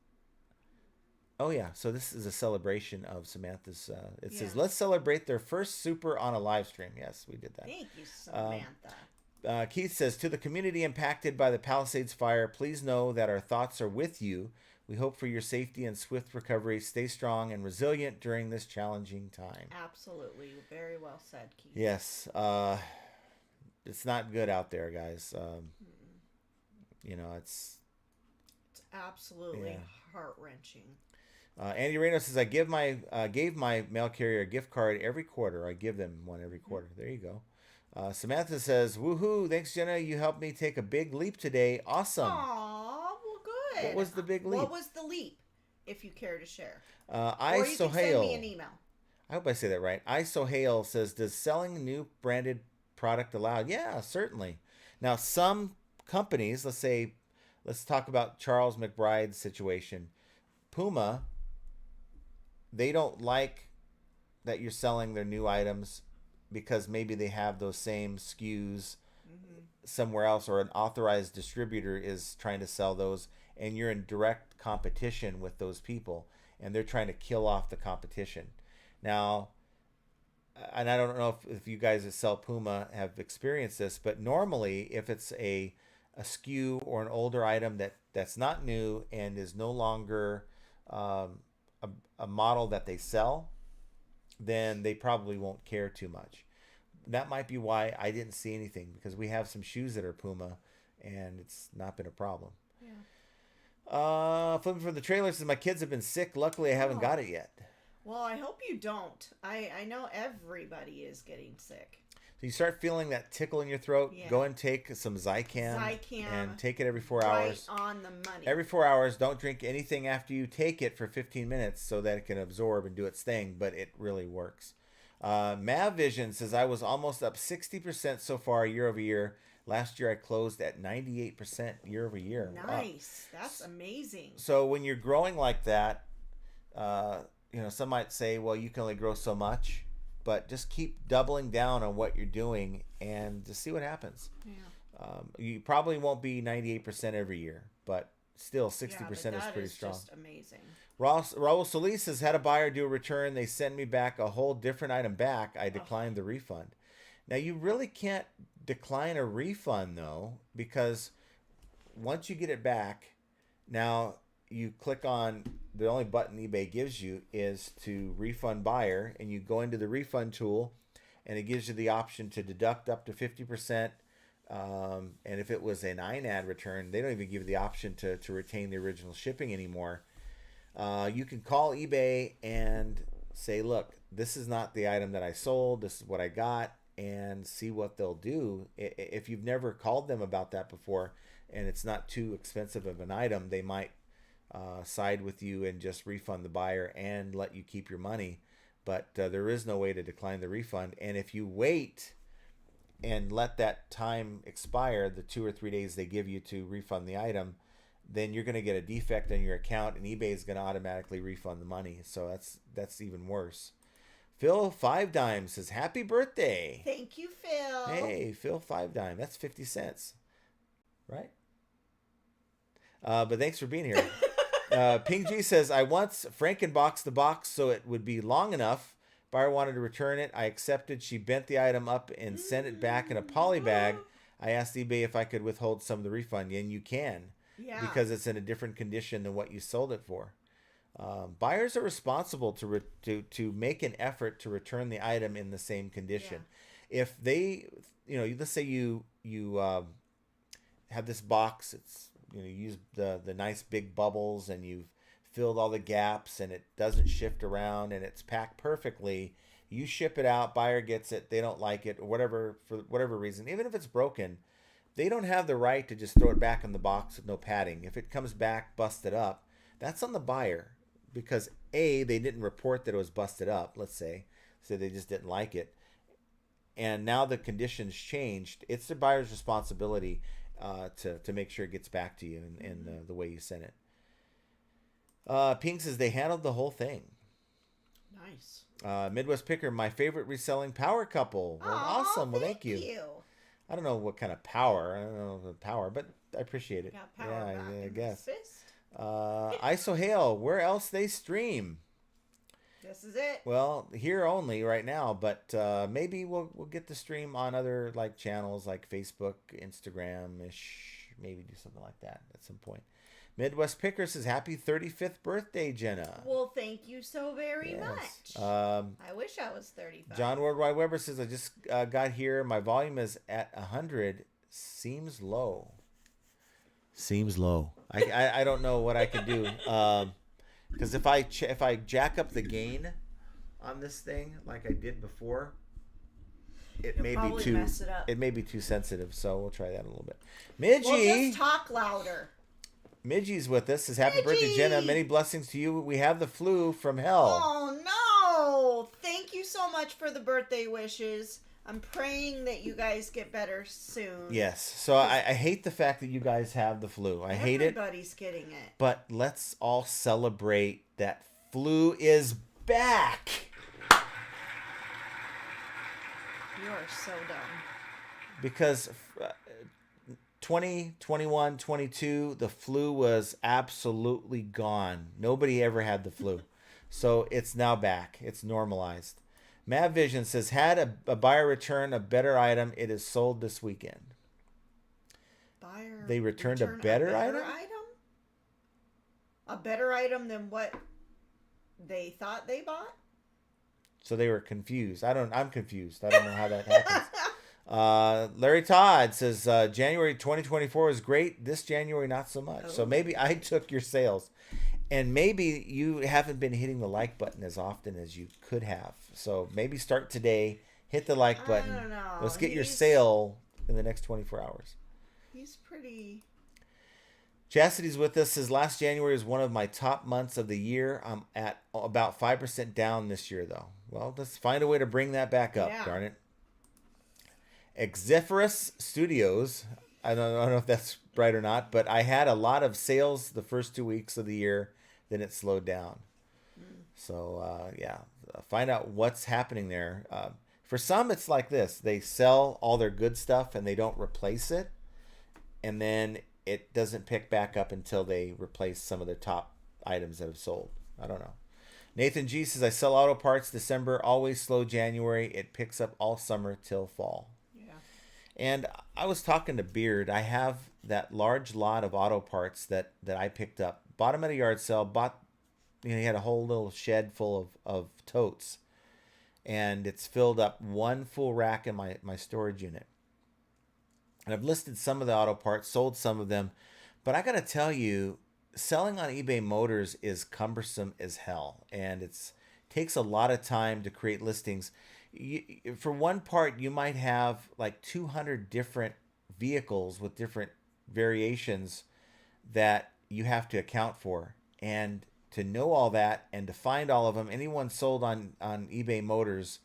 oh yeah, so this is a celebration of Samantha's. It says, let's celebrate their first super on a live stream. Yes, we did that. Thank you, Samantha. Keith says, to the community impacted by the Palisades fire, please know that our thoughts are with you. We hope for your safety and swift recovery. Stay strong and resilient during this challenging time. Absolutely. Very well said, Keith. Yes. It's not good out there, guys. It's absolutely heart-wrenching. Andy Reno says, I gave my mail carrier a gift card every quarter. I give them one every quarter. There you go. Samantha says, woohoo, thanks, Jenna. You helped me take a big leap today. Awesome. Aw, well, good. What was the big leap? What was the leap, if you care to share? Or you can send me an email. I hope I say that right. ISO Hale says, does selling new branded product allowed? Yeah, certainly. Now, some companies, let's talk about Charles McBride's situation. Puma, they don't like that you're selling their new items because maybe they have those same SKUs somewhere else, or an authorized distributor is trying to sell those, and you're in direct competition with those people, and they're trying to kill off the competition. Now, and I don't know if you guys that sell Puma have experienced this, but normally if it's a SKU or an older item that's not new and is no longer um, a, a model that they sell, then they probably won't care too much. That might be why I didn't see anything, because we have some shoes that are Puma and it's not been a problem. Yeah. Flipping for the trailer says, my kids have been sick. Luckily, I haven't got it yet. Well, I hope you don't. I know everybody is getting sick. So you start feeling that tickle in your throat, go and take some Zicam and take it every 4 hours. Right on the money. Every 4 hours. Don't drink anything after you take it for 15 minutes so that it can absorb and do its thing, but it really works. Mavvision says, I was almost up 60% so far year over year. Last year I closed at 98% year over year. Nice. Wow. That's amazing. So when you're growing like that, some might say, well, you can only grow so much, but just keep doubling down on what you're doing and just see what happens. Yeah. You probably won't be 98% every year, but still 60% is pretty strong. Just amazing. Raul Solis says, had a buyer do a return. They sent me back a whole different item back. I declined the refund. Now, you really can't decline a refund, though, because once you get it back, now you click on the only button eBay gives you is to refund buyer, and you go into the refund tool, and it gives you the option to deduct up to 50%. And if it was an INAD return, they don't even give you the option to retain the original shipping anymore. You can call eBay and say, look, this is not the item that I sold. This is what I got, and see what they'll do. If you've never called them about that before and it's not too expensive of an item, they might side with you and just refund the buyer and let you keep your money. But there is no way to decline the refund. And if you wait and let that time expire, the 2 or 3 days they give you to refund the item, then you're going to get a defect in your account, and eBay is going to automatically refund the money. So that's even worse. Phil 5 Dime says, happy birthday. Thank you, Phil. Hey, Phil 5 Dime. That's 50 cents. Right? But thanks for being here. Ping G says, I once Frankenboxed the box so it would be long enough. Buyer wanted to return it. I accepted. She bent the item up and sent it back in a poly bag. I asked eBay if I could withhold some of the refund, and you can. Yeah. Because it's in a different condition than what you sold it for. Buyers are responsible to make an effort to return the item in the same condition. Yeah. If they, let's say you have this box. It's you use the nice big bubbles, and you've filled all the gaps, and it doesn't shift around, and it's packed perfectly. You ship it out. Buyer gets it. They don't like it, or whatever, for whatever reason. Even if it's broken, they don't have the right to just throw it back in the box with no padding. If it comes back busted up, that's on the buyer, because A, they didn't report that it was busted up, let's say, so they just didn't like it. And now the conditions changed. It's the buyer's responsibility to make sure it gets back to you in the way you sent it. Ping says they handled the whole thing. Nice. Midwest Picker, my favorite reselling power couple. Well, awesome. Well, thank you. I don't know what kind of power. I don't know the power, but I appreciate it. Got power I guess. ISO Hale, where else they stream? This is it. Well, here only right now, but maybe we'll get the stream on other like channels like Facebook, Instagram-ish. Maybe do something like that at some point. Midwest Picker says, happy 35th birthday, Jenna. Well, thank you so very much. I wish I was 35. John Worldwide Weber says, I just got here. My volume is at 100. Seems low. Seems low. I don't know what I can do. Because if I jack up the gain on this thing like I did before, it may be too sensitive. So we'll try that a little bit. Midgie. Well, just talk louder. Midgie's with us. Says happy birthday, Jenna. Many blessings to you. We have the flu from hell. Oh no! Thank so much for the birthday wishes. I'm praying that you guys get better soon. Yes. So I hate the fact that you guys have the flu. I hate it. Everybody's getting it. But let's all celebrate that flu is back. You are so dumb. Because 20, 21, 22, the flu was absolutely gone. Nobody ever had the flu. So it's now back. It's normalized. Matt Vision says, had a buyer return a better item. It is sold this weekend. Buyer They returned a better item? A better item than what they thought they bought? So they were confused. I'm confused. I don't know how that happens. Larry Todd says, January 2024 was great. This January, not so much. So maybe I took your sales. And maybe you haven't been hitting the like button as often as you could have. So maybe start today. Hit the like button. I don't know. Let's get your sale in the next 24 hours. He's pretty... Chastity's with us. Says last January was one of my top months of the year. I'm at about 5% down this year, though. Well, let's find a way to bring that back up, darn it. Exiferous Studios. I don't know if that's right or not, but I had a lot of sales the first 2 weeks of the year. Then it slowed down. So, find out what's happening there. For some, it's like this. They sell all their good stuff and they don't replace it. And then it doesn't pick back up until they replace some of their top items that have sold. I don't know. Nathan G says, I sell auto parts December, always slow January. It picks up all summer till fall. Yeah. And I was talking to Beard. I have that large lot of auto parts that I picked up. Bought him at a yard sale. He had a whole little shed full of totes. And it's filled up one full rack in my storage unit. And I've listed some of the auto parts, sold some of them. But I got to tell you, selling on eBay Motors is cumbersome as hell. And it takes a lot of time to create listings. For one part, you might have like 200 different vehicles with different variations that you have to account for. And to know all that and to find all of them, anyone sold on eBay Motors,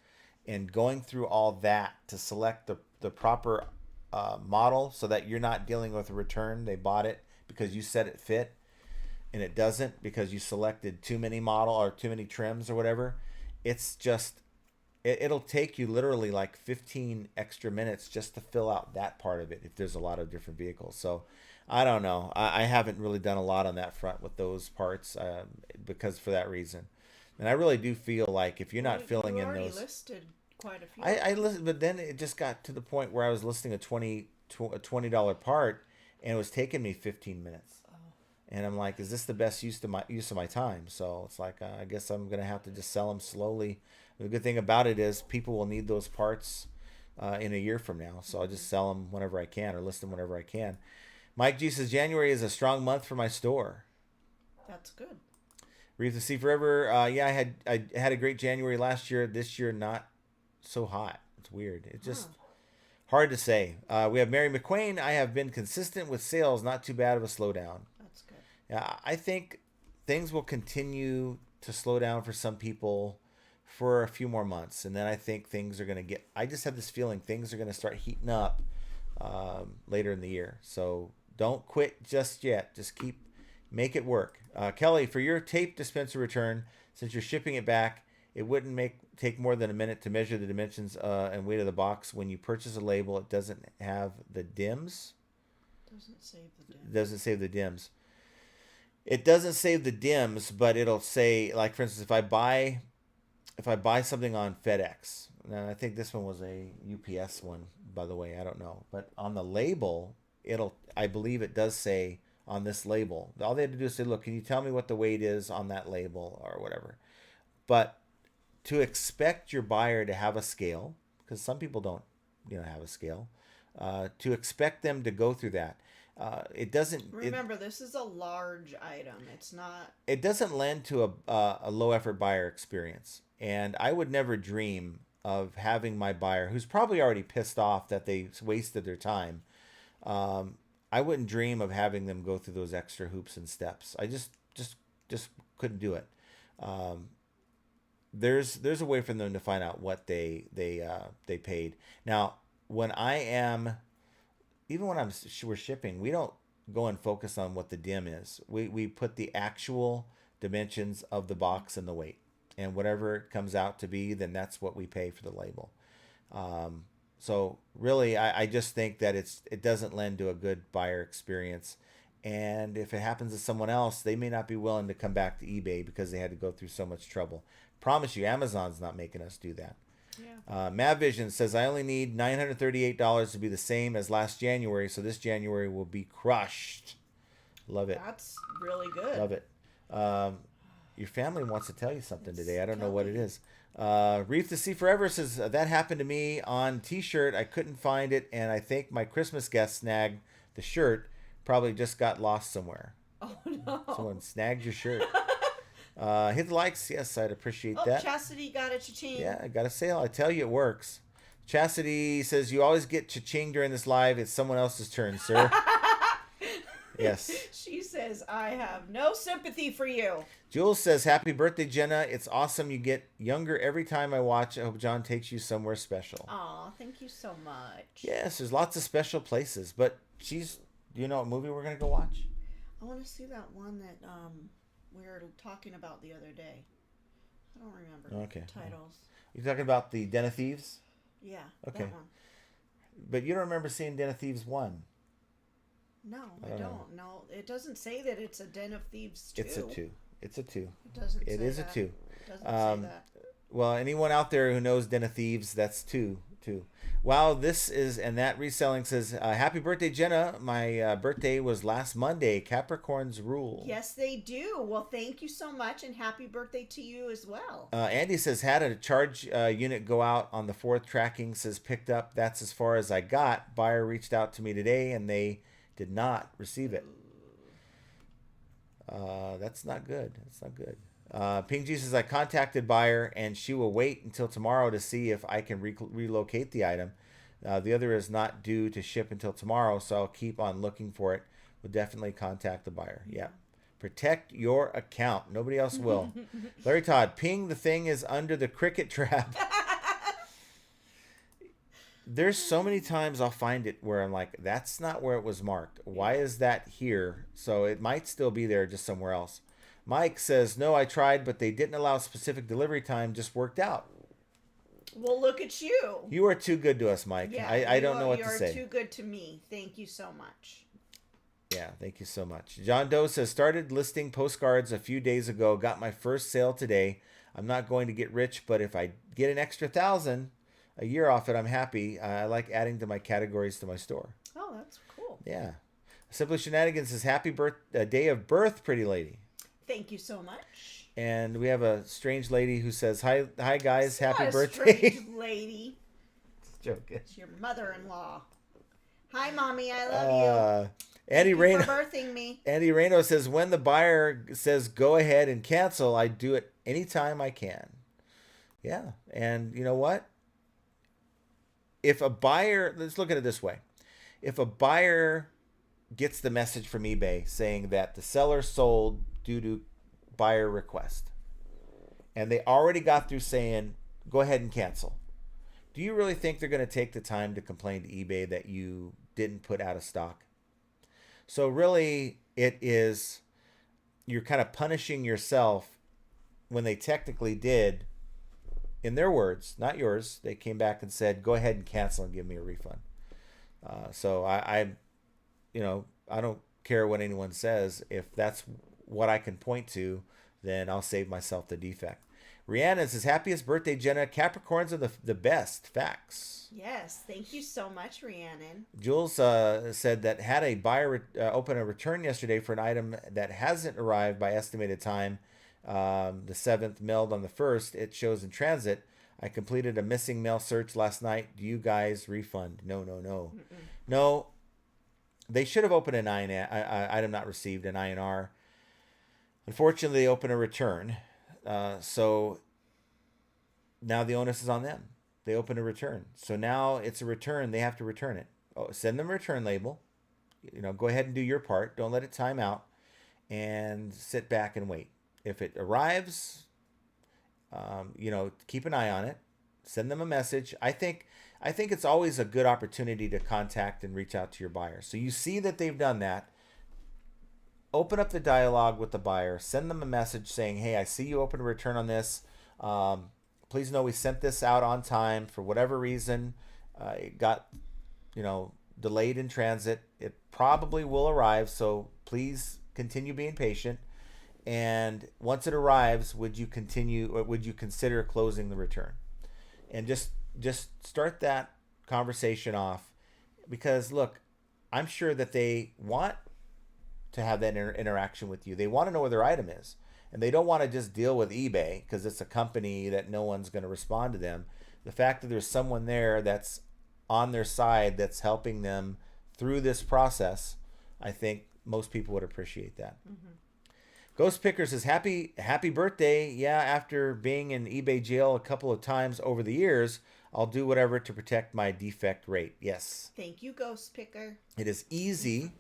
and going through all that to select the proper model so that you're not dealing with a return. They bought it because you said it fit and it doesn't because you selected too many model or too many trims or whatever. It's just, it'll take you literally like 15 extra minutes just to fill out that part of it if there's a lot of different vehicles. So I don't know. I haven't really done a lot on that front with those parts because for that reason. And I really do feel like if you're not filling in those... You listed quite a few. I listed, but then it just got to the point where I was listing a $20 part and it was taking me 15 minutes. Oh. And I'm like, is this the best use of my time? So it's like, I guess I'm going to have to just sell them slowly. The good thing about it is people will need those parts in a year from now. So I'll just sell them whenever I can or list them whenever I can. Mike G says, January is a strong month for my store. That's good. Reef the Sea Forever. I had a great January last year. This year, not so hot. It's weird. It's just hard to say. We have Mary McQuain. I have been consistent with sales. Not too bad of a slowdown. That's good. Yeah, I think things will continue to slow down for some people for a few more months. And then I think things are going to get... I just have this feeling things are going to start heating up later in the year. So don't quit just yet. Just make it work. Kelly, for your tape dispenser return, since you're shipping it back, it wouldn't take more than a minute to measure the dimensions and weight of the box. When you purchase a label, it doesn't have the DIMS. Doesn't save the DIMS. Doesn't save the DIMS. It doesn't save the DIMS, but it'll say, like for instance, if I buy something on FedEx, and I think this one was a UPS one, by the way, I don't know, but on the label, I believe it does say on this label. All they had to do is say, look, can you tell me what the weight is on that label or whatever? But to expect your buyer to have a scale, because some people don't, have a scale, to expect them to go through that, it doesn't. Remember, this is a large item. It's not. It doesn't lend to a low effort buyer experience, and I would never dream of having my buyer, who's probably already pissed off that they wasted their time. I wouldn't dream of having them go through those extra hoops and steps. I just couldn't do it. there's a way for them to find out what they paid. Now, when I am even when we're shipping, we don't go and focus on what the dim is. We put the actual dimensions of the box and the weight, and whatever it comes out to be, then that's what we pay for the label. So really, I just think that it doesn't lend to a good buyer experience. And if it happens to someone else, they may not be willing to come back to eBay because they had to go through so much trouble. Promise you, Amazon's not making us do that. Yeah. Mavision says, I only need $938 to be the same as last January, so this January will be crushed. Love it. That's really good. Love it. Your family wants to tell you something today. I don't know what it is. Reef to See Forever says, that happened to me on T-shirt. I couldn't find it, and I think my Christmas guest snagged the shirt. Probably just got lost somewhere. Oh, no. Someone snagged your shirt. Hit the likes. Yes, I'd appreciate that. Chastity got a cha-ching. Yeah, I got a sale. I tell you, it works. Chastity says, you always get cha-ching during this live. It's someone else's turn, sir. Yes. She says, I have no sympathy for you. Jules says, happy birthday, Jenna. It's awesome. You get younger every time I watch. I hope John takes you somewhere special. Aw, thank you so much. Yes, there's lots of special places. But do you know what movie we're going to go watch? I want to see that one that we were talking about the other day. I don't remember titles. You're talking about the Den of Thieves? Yeah, okay. That one. But you don't remember seeing Den of Thieves 1? No, I don't. No, it doesn't say that it's a Den of Thieves 2. It's a 2. It's a 2. It doesn't It say is that. a 2. It doesn't say that. Well, anyone out there who knows Den of Thieves, that's 2. Wow, this is, and that Reselling says, happy birthday, Jenna. My birthday was last Monday. Capricorns rule. Yes, they do. Well, thank you so much, and happy birthday to you as well. Andy says, had a charge unit go out on the 4th tracking, says picked up. That's as far as I got. Buyer reached out to me today, and they did not receive it. That's not good. That's not good. Ping G says, I contacted buyer and she will wait until tomorrow to see if I can relocate the item. The other is not due to ship until tomorrow, so I'll keep on looking for it. We'll definitely contact the buyer. Yeah. Protect your account. Nobody else will. Larry Todd, Ping, the thing is under the cricket trap. There's so many times I'll find it where I'm like, that's not where it was marked. Why is that here? So it might still be there, just somewhere else. Mike says, no, I tried, but they didn't allow specific delivery time. Just worked out. Well, look at you. You are too good to us, Mike. Yeah, I don't know what to say. You are too good to me. Thank you so much. Yeah, thank you so much. John Doe says, started listing postcards a few days ago. Got my first sale today. I'm not going to get rich, but if I get an extra 1,000 a year off it, I'm happy. I like adding to my categories to my store. Oh, that's cool. Yeah. Simply Shenanigans says, happy day of birth, pretty lady. Thank you so much. And we have a strange lady who says, hi guys, it's happy not birthday. A strange lady. Joking. It's your mother-in-law. Hi, Mommy, I love you. Andy Reno for birthing me. Andy Reno says, when the buyer says go ahead and cancel, I do it anytime I can. Yeah. And you know what? If a buyer, let's look at it this way. If a buyer gets the message from eBay saying that the seller sold due to buyer request, and they already got through saying, go ahead and cancel, do you really think they're going to take the time to complain to eBay that you didn't put out of stock? So really, you're kind of punishing yourself when they technically did, in their words, not yours. They came back and said, go ahead and cancel and give me a refund. So I don't care what anyone says. If that's what I can point to, then I'll save myself the defect. Rihanna says, happiest birthday, Jenna. Capricorns are the best. Facts. Yes. Thank you so much, Rhiannon. Jules said that had a buyer open a return yesterday for an item that hasn't arrived by estimated time, the 7th, mailed on the 1st. It shows in transit. I completed a missing mail search last night. Do you guys refund? No. No. They should have opened an item not received, an INR. Unfortunately, they opened a return. So now the onus is on them. They open a return. So now it's a return. They have to return it. Send them a return label. Go ahead and do your part. Don't let it time out. And sit back and wait. If it arrives keep an eye on it. Send them a message. I think it's always a good opportunity to contact and reach out to your buyer. So you see that they've done that. Open up the dialogue with the buyer. Send them a message saying, hey, I see you open a return on this. Please know we sent this out on time. For whatever reason, it got, delayed in transit. It probably will arrive, so please continue being patient. And once it arrives, would you consider closing the return? And just start that conversation off, because look, I'm sure that they want to have that interaction with you. They want to know where their item is, and they don't want to just deal with eBay because it's a company that no one's going to respond to them. The fact that there's someone there that's on their side, that's helping them through this process, I think most people would appreciate that. Mm-hmm. Ghost Picker says, happy birthday. Yeah, after being in eBay jail a couple of times over the years, I'll do whatever to protect my defect rate. Yes. Thank you, Ghost Picker. It is easy.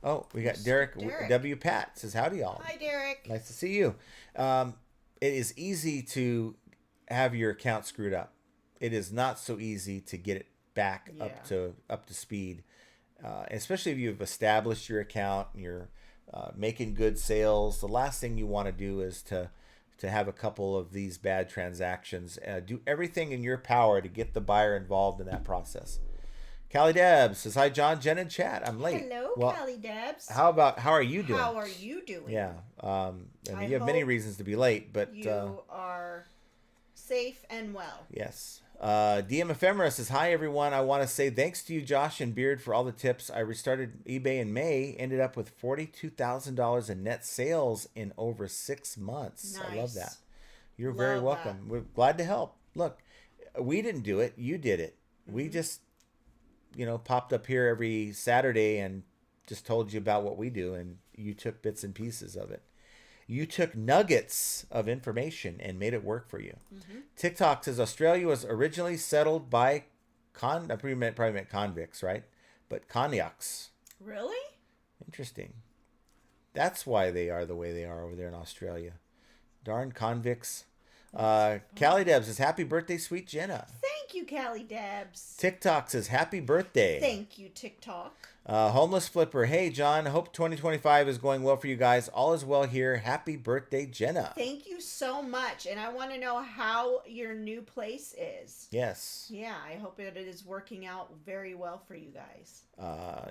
Oh, we got Derek. W. Pat says, howdy, y'all. Hi, Derek. Nice to see you. It is easy to have your account screwed up. It is not so easy to get it back up to speed, especially if you've established your account and you're making good sales. The last thing you want to do is to have a couple of these bad transactions. Do everything in your power to get the buyer involved in that process. Callie Debs says, hi, John, Jen, and chat. I'm late. Hello, Callie Debs. How are you doing? How are you doing? Yeah. You have many reasons to be late, but you are safe and well. Yes. DM Ephemera says, hi, everyone. I want to say thanks to you, Josh and Beard, for all the tips. I restarted eBay in May, ended up with $42,000 in net sales in over 6 months. Nice. I love that. You're very welcome. We're glad to help. Look, we didn't do it. You did it. Mm-hmm. We just, popped up here every Saturday and just told you about what we do, and you took bits and pieces of it. You took nuggets of information and made it work for you. Mm-hmm. TikTok says Australia was originally settled by probably meant convicts, right? But cognacs. Really? Interesting. That's why they are the way they are over there in Australia. Darn convicts. Callie Debs says, happy birthday, sweet Jenna. Thank you, Callie Debs. TikTok says, happy birthday. Thank you, TikTok. Homeless Flipper, hey, John, hope 2025 is going well for you guys. All is well here. Happy birthday, Jenna. Thank you so much. And I want to know how your new place is. Yes. Yeah, I hope it is working out very well for you guys.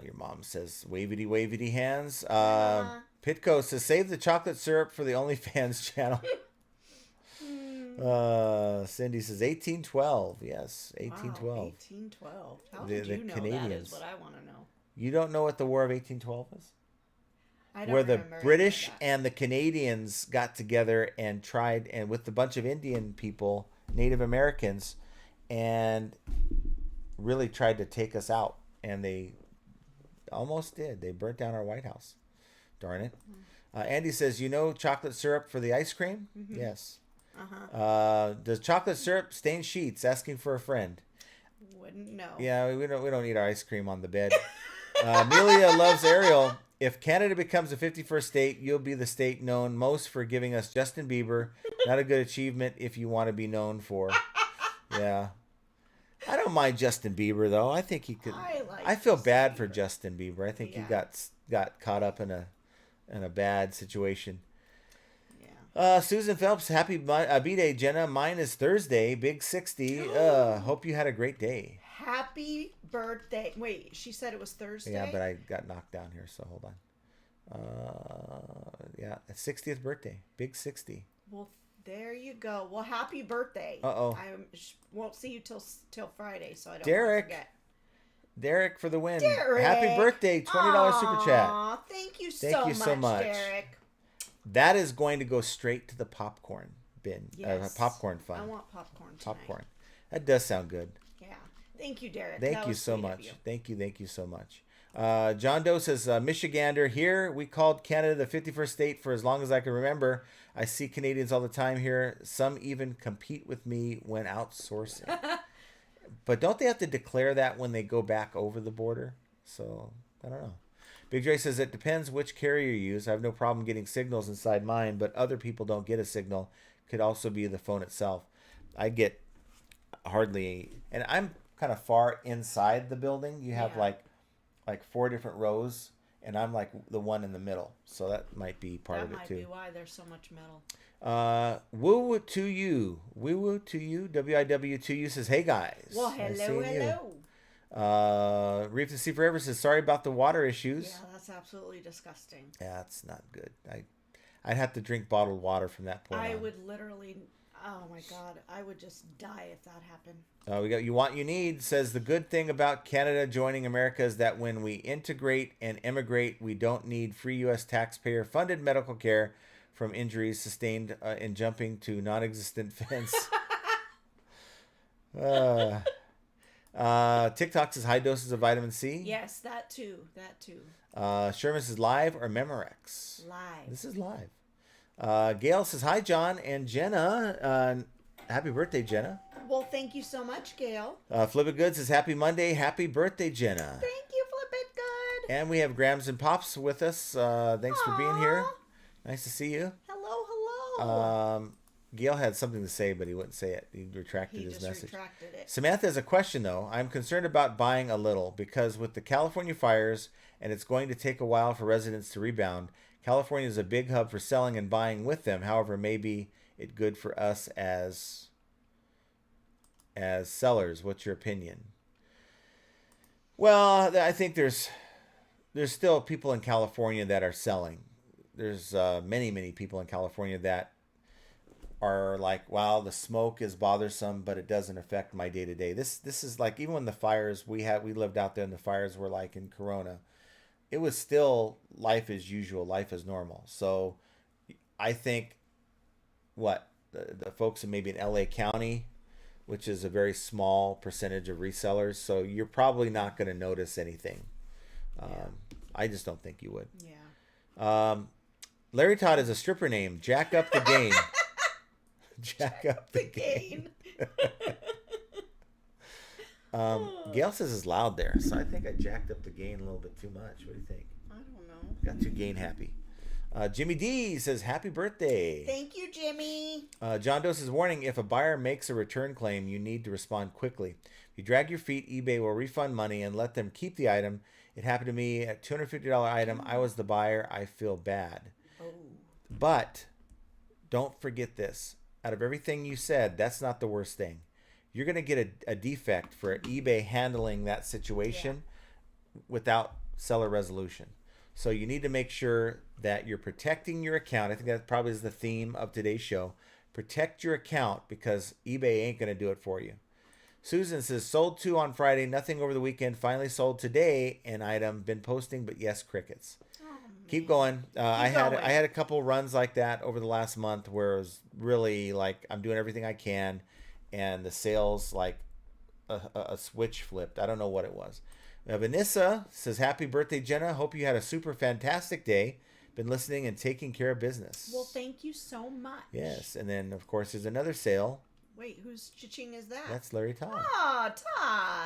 Your mom says, wavity hands. Pitco says, save the chocolate syrup for the OnlyFans channel. Cindy says 1812. Yes, 1812. Wow, 1812. How did you know Canadians. that is what I want to know. You don't know what the War of 1812 is? I don't Where the remember British and the Canadians got together and tried, and with a bunch of Indian people, Native Americans, and really tried to take us out. And they almost did. They burnt down our White House. Darn it. Andy says, chocolate syrup for the ice cream? Mm-hmm. Yes. Does chocolate syrup stain sheets? Asking for a friend. Wouldn't know. Yeah, we don't eat our ice cream on the bed. Amelia loves Ariel. If Canada becomes a 51st state, you'll be the state known most for giving us Justin Bieber. Not a good achievement if you want to be known for. Yeah. I don't mind Justin Bieber though. I think he could. I feel bad for Justin Bieber. I think he got caught up in a bad situation. Susan Phelps, happy B-Day, Jenna. Mine is Thursday, big 60. Hope you had a great day. Happy birthday. Wait, she said it was Thursday? Yeah, but I got knocked down here, so hold on. Yeah, 60th birthday, big 60. Well, there you go. Well, happy birthday. Uh-oh. I won't see you till Friday, so I don't forget. Derek for the win. Derek. Happy birthday, $20 super chat. Aw, thank you so much, Derek. That is going to go straight to the popcorn bin. Yes. Popcorn fund. I want popcorn tonight. Popcorn. That does sound good. Yeah. Thank you, Derek. Thank you so much. Thank you so much. John Doe says, Michigander, here we called Canada the 51st state for as long as I can remember. I see Canadians all the time here. Some even compete with me when outsourcing. But don't they have to declare that when they go back over the border? So, I don't know. Big Dre says, it depends which carrier you use. I have no problem getting signals inside mine, but other people don't get a signal. could also be the phone itself. I get hardly, and I'm kind of far inside the building. You have Yeah. like 4 different rows, and I'm like the one in the middle, so that might be part That of it might too. be why there's so much metal. Woo to you, woo to you. WIW to you says, hey guys. Well, Nice hello, seeing you. hello. Reef to Sea Forever says, sorry about the water issues. Yeah, that's absolutely disgusting. Yeah, it's not good. I'd have to drink bottled water from that point I on. would literally, oh my God, I would just die if that happened. We got You Want You Need says, the good thing about Canada joining America is that when we integrate and immigrate, we don't need free U.S. taxpayer funded medical care from injuries sustained in jumping to non-existent fence. TikTok says high doses of vitamin C. Yes, that too. That too. Sherman says live or Memorex. Live. This is live. Gail says hi, John and Jenna. Happy birthday, Jenna. Well, thank you so much, Gail. Flip It Good says happy Monday, happy birthday, Jenna. Thank you, Flip It Good. And we have Grams and Pops with us. Thanks for being here. Nice to see you. Hello, hello. Gail had something to say, but he wouldn't say it. He retracted his just message. retracted it. Samantha has a question, though. I'm concerned about buying a little because with the California fires and it's going to take a while for residents to rebound, California is a big hub for selling and buying with them. However, maybe it good for us as sellers. What's your opinion? Well, I think there's still people in California that are selling. There's many people in California that are like, wow, the smoke is bothersome, but it doesn't affect my day to day. This is like, even when the fires we lived out there and the fires were like in Corona, it was still life as usual, life as normal. So I think the folks in maybe in LA County, which is a very small percentage of resellers, so you're probably not going to notice anything. I just don't think you would. Yeah. Larry Todd is a stripper name. Jack up the game. Jack up the game. Gail says it's loud there, so I think I jacked up the gain a little bit too much. What do you think? I don't know. Got too gain happy. Jimmy D says happy birthday. Thank you, Jimmy. John Doe says, warning, if a buyer makes a return claim, you need to respond quickly. If you drag your feet, eBay will refund money and let them keep the item. It happened to me at $250 item. I was the buyer. I feel bad. Oh. But don't forget this. Out of everything you said, that's not the worst thing. You're going to get a defect for eBay handling that situation without seller resolution. So you need to make sure that you're protecting your account. I think that probably is the theme of today's show. Protect your account because eBay ain't going to do it for you. Susan says, sold 2 on Friday, nothing over the weekend. Finally sold today an item. Been posting, but yes, crickets. Keep going. I had a couple runs like that over the last month where it was really like I'm doing everything I can, and the sales like a switch flipped. I don't know what it was. Vanessa says, happy birthday, Jenna. Hope you had a super fantastic day. Been listening and taking care of business. Well, thank you so much. Yes, and then of course there's another sale. Wait, whose cha-ching is that? That's Larry Todd. Ah,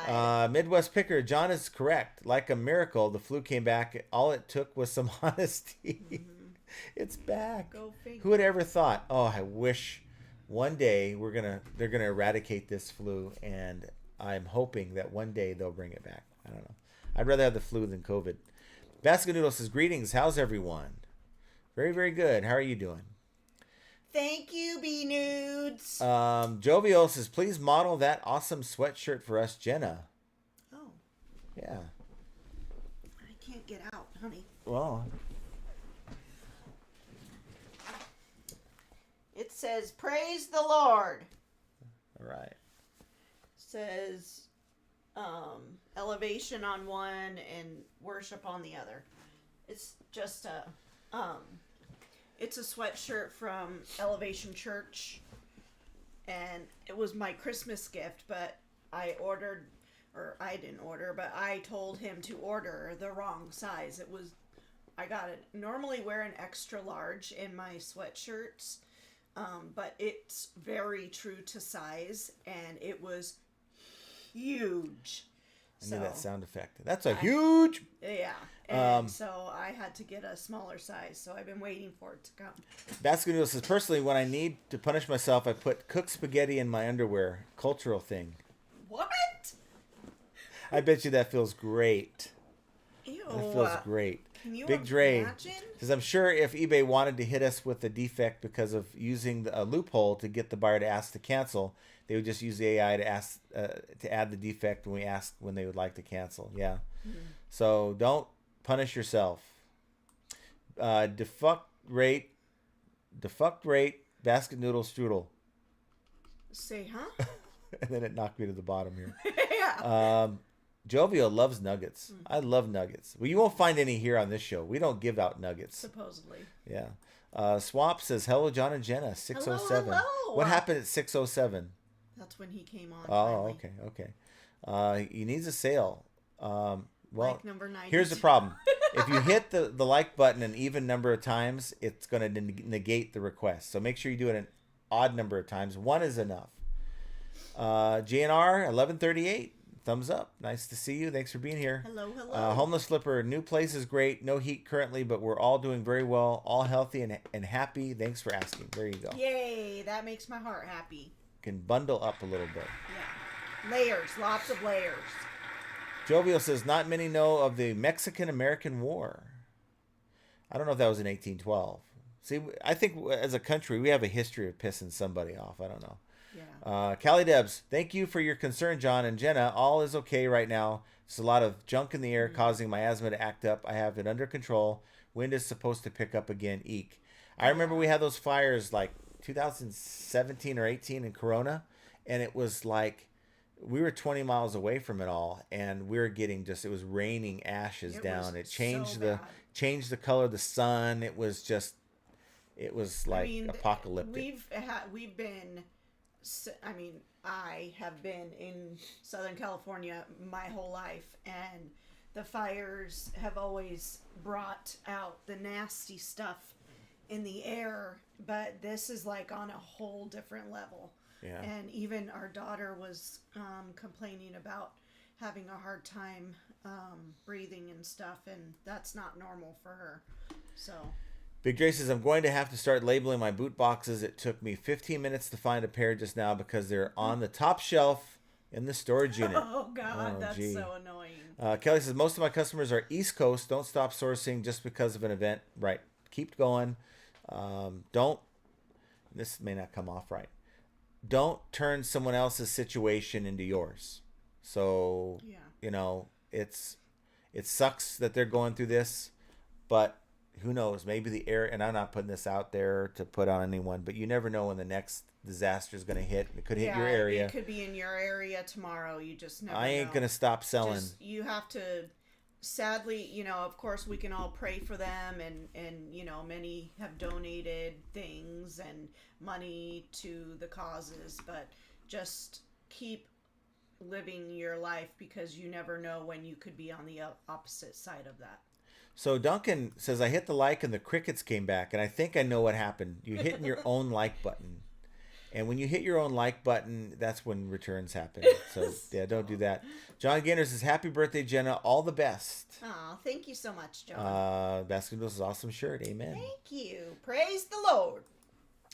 Todd. Midwest Picker, John is correct. Like a miracle, the flu came back. All it took was some honesty. Mm-hmm. It's back. Go figure. Who would ever thought? Oh, I wish one day they're gonna eradicate this flu, and I'm hoping that one day they'll bring it back. I don't know. I'd rather have the flu than COVID. Basket Noodle says, greetings. How's everyone? Very, very good. How are you doing? Thank you, B-Nudes. Jovial says, please model that awesome sweatshirt for us, Jenna. Oh. Yeah. I can't get out, honey. Well. It says, praise the Lord. All right. Says, elevation on one and worship on the other. It's just it's a sweatshirt from Elevation Church, and it was my Christmas gift, but I didn't order, but I told him to order the wrong size. I got it. Normally wear an extra large in my sweatshirts, but it's very true to size, and it was huge. I need that So sound effect. That's a huge. yeah, and so I had to get a smaller size. So I've been waiting for it to come. Basket Noodle says, personally, when I need to punish myself, I put cooked spaghetti in my underwear. Cultural thing. What? I bet you that feels great. Ew. That feels great. Can you Big Dre imagine? says, I'm sure if eBay wanted to hit us with a defect because of using a loophole to get the buyer to ask to cancel, they would just use the AI to ask to add the defect when we ask when they would like to cancel. Yeah. So don't punish yourself. Defuct rate, basket noodle strudel. Say, huh? And then it knocked me to the bottom here. Yeah. Jovial loves nuggets. I love nuggets. Well, you won't find any here on this show. We don't give out nuggets. Supposedly. Yeah. Swamp says, hello, John and Jenna, 607. Hello. What happened at 607? That's when he came on. Oh, finally. okay. He needs a sale. Well, Like number 90. here's the problem. If you hit the like button an even number of times, it's going to negate the request. So make sure you do it an odd number of times. One is enough. GNR 1138. Thumbs up. Nice to see you. Thanks for being here. Hello. Homeless Flipper. New place is great. No heat currently, but we're all doing very well. All healthy and happy. Thanks for asking. There you go. Yay. That makes my heart happy. Can bundle up a little bit. Yeah. Layers. Lots of layers. Jovial says, not many know of the Mexican-American War. I don't know if that was in 1812. See, I think as a country, we have a history of pissing somebody off. I don't know. Yeah. Callie Debs, thank you for your concern, John and Jenna. All is okay right now. There's a lot of junk in the air causing my asthma to act up. I have it under control. Wind is supposed to pick up again. Eek. I remember we had those fires like 2017 or 18 in Corona, and it was like we were 20 miles away from it all, and we were getting it was raining ashes down. It changed so changed the color of the sun. It was like apocalyptic. I have been in Southern California my whole life, and the fires have always brought out the nasty stuff in the air, but this is like on a whole different level. Yeah. And even our daughter was complaining about having a hard time breathing and stuff, and that's not normal for her. So Big Dre says, I'm going to have to start labeling my boot boxes. It took me 15 minutes to find a pair just now because they're on the top shelf in the storage unit. Oh, God, that's so annoying. Kelly says, most of my customers are East Coast. Don't stop sourcing just because of an event. Right. Keep going. This may not come off right. Don't turn someone else's situation into yours. So, it sucks that they're going through this, but who knows? Maybe the air, and I'm not putting this out there to put on anyone, but you never know when the next disaster is going to hit. It could hit your area. It could be in your area tomorrow. You just never know. I ain't going to stop selling. You have to, sadly, of course we can all pray for them, and many have donated things and money to the causes, but just keep living your life because you never know when you could be on the opposite side of that. So Duncan says, I hit the like and the crickets came back, and I think I know what happened. You hitting your own like button. And when you hit your own like button, that's when returns happen. So, yeah, don't do that. John Gaynor says, happy birthday, Jenna. All the best. Oh, thank you so much, John. Basketball's an awesome shirt. Amen. Thank you. Praise the Lord.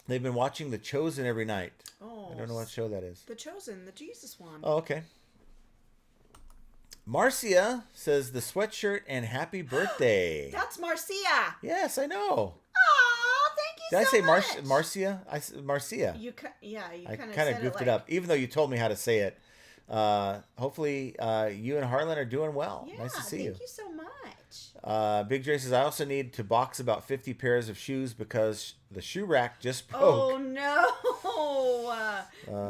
They've been watching The Chosen every night. Oh, I don't know what show that is. The Chosen, the Jesus one. Oh, okay. Marcia says the sweatshirt and happy birthday. That's Marcia. Yes, I know. Aw, thank you Did so I much. say Marcia? I said Marcia. You kind of goofed it up, even though you told me how to say it. Hopefully, you and Harlan are doing well. Yeah, nice to see you. Thank you so much. Big Dre says, I also need to box about 50 pairs of shoes because the shoe rack just broke. Oh, no.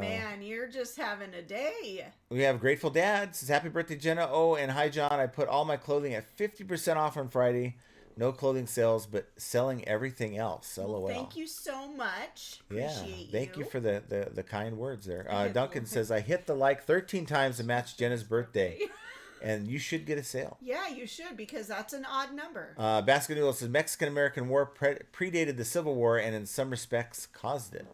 Man, you're just having a day. We have Grateful Dad says, happy birthday, Jenna. Oh, and hi, John. I put all my clothing at 50% off on Friday. No clothing sales, but selling everything else. LOL. Well, thank you so much. Appreciate thank you for the kind words there. Duncan says, I hit the like 13 times to match Jenna's birthday. And you should get a sale. Yeah, you should, because that's an odd number. Basket Noodle says, Mexican-American War predated the Civil War and in some respects caused it.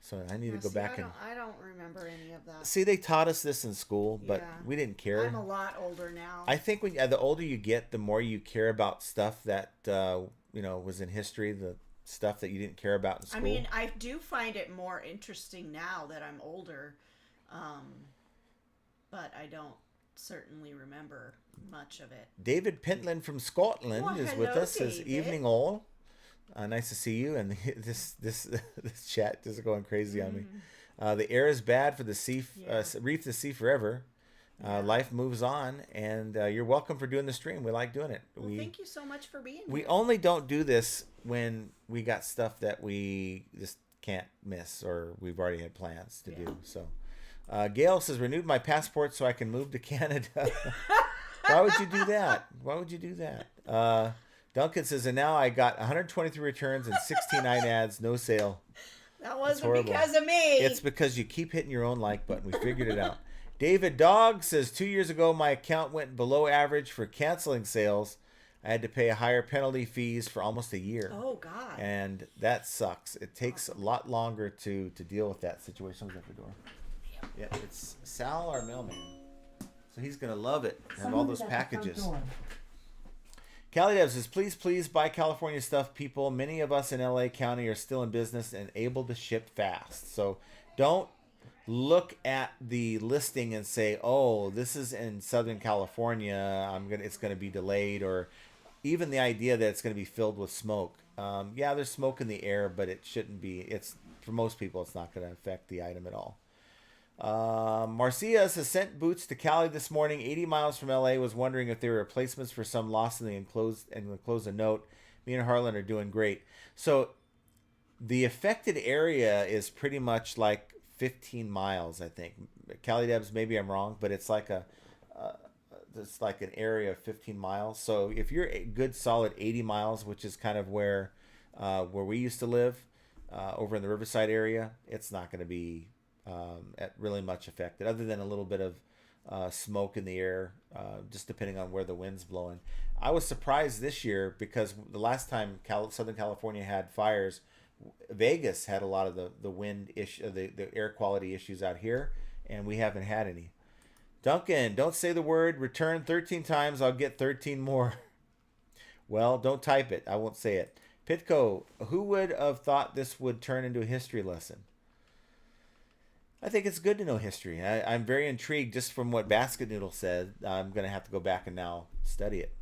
So I need to Now, go see, back and I don't remember any of that. see. They taught us this in school, but Yeah. we didn't care. I'm a lot older now. I think when the older you get, the more you care about stuff that was in history, the stuff that you didn't care about in I school. mean, I do find it more interesting now that I'm older, um, but I don't certainly remember much of it. David Pentland from Scotland Well, is with hello, us. Says David. evening all. Nice to see you. And this chat is going crazy on me. The air is bad for the sea, Yeah. reef the sea forever. Life moves on, and you're welcome for doing the stream. We like doing it. Well, thank you so much for being We here. only don't do this when we got stuff that we just can't miss or we've already had plans to do. So, Gail says, renewed my passport so I can move to Canada. Why would you do that? Why would you do that? Duncan says, and now I got 123 returns and 69 ads, no sale. That wasn't because of me. It's because you keep hitting your own like button. We figured it out. David Dog says, 2 years ago, my account went below average for canceling sales. I had to pay higher penalty fees for almost a year. Oh, God. And that sucks. It takes a lot longer to deal with that situation. Who's at the door? Yeah, it's Sal, our mailman. So he's going to love it. Have all those packages. Cali Dev says, please buy California stuff, people. Many of us in LA County are still in business and able to ship fast. So don't look at the listing and say, oh, this is in Southern California. It's going to be delayed, or even the idea that it's going to be filled with smoke. Yeah, there's smoke in the air, but it shouldn't be. It's for most people, it's not going to affect the item at all. Marcia says, sent boots to Cali this morning, 80 miles from LA. Was wondering if they were replacements for some lost in the enclosed, and enclosed a note. Me and Harlan are doing great. So the affected area is pretty much like 15 miles, I think. Cali Debs, maybe I'm wrong, but it's like it's like an area of 15 miles. So if you're a good solid 80 miles, which is kind of where we used to live, over in the Riverside area, it's not going to be at really much affected, other than a little bit of smoke in the air, just depending on where the wind's blowing. I was surprised this year because the last time Southern California had fires, Vegas had a lot of the wind issue, the air quality issues out here, and we haven't had any. Duncan, don't say the word return 13 times. I'll get 13 more. Well, don't type it. I won't say it. Pitco, who would have thought this would turn into a history lesson? I think it's good to know history. I'm very intrigued just from what Basket Noodle said. I'm going to have to go back and now study it.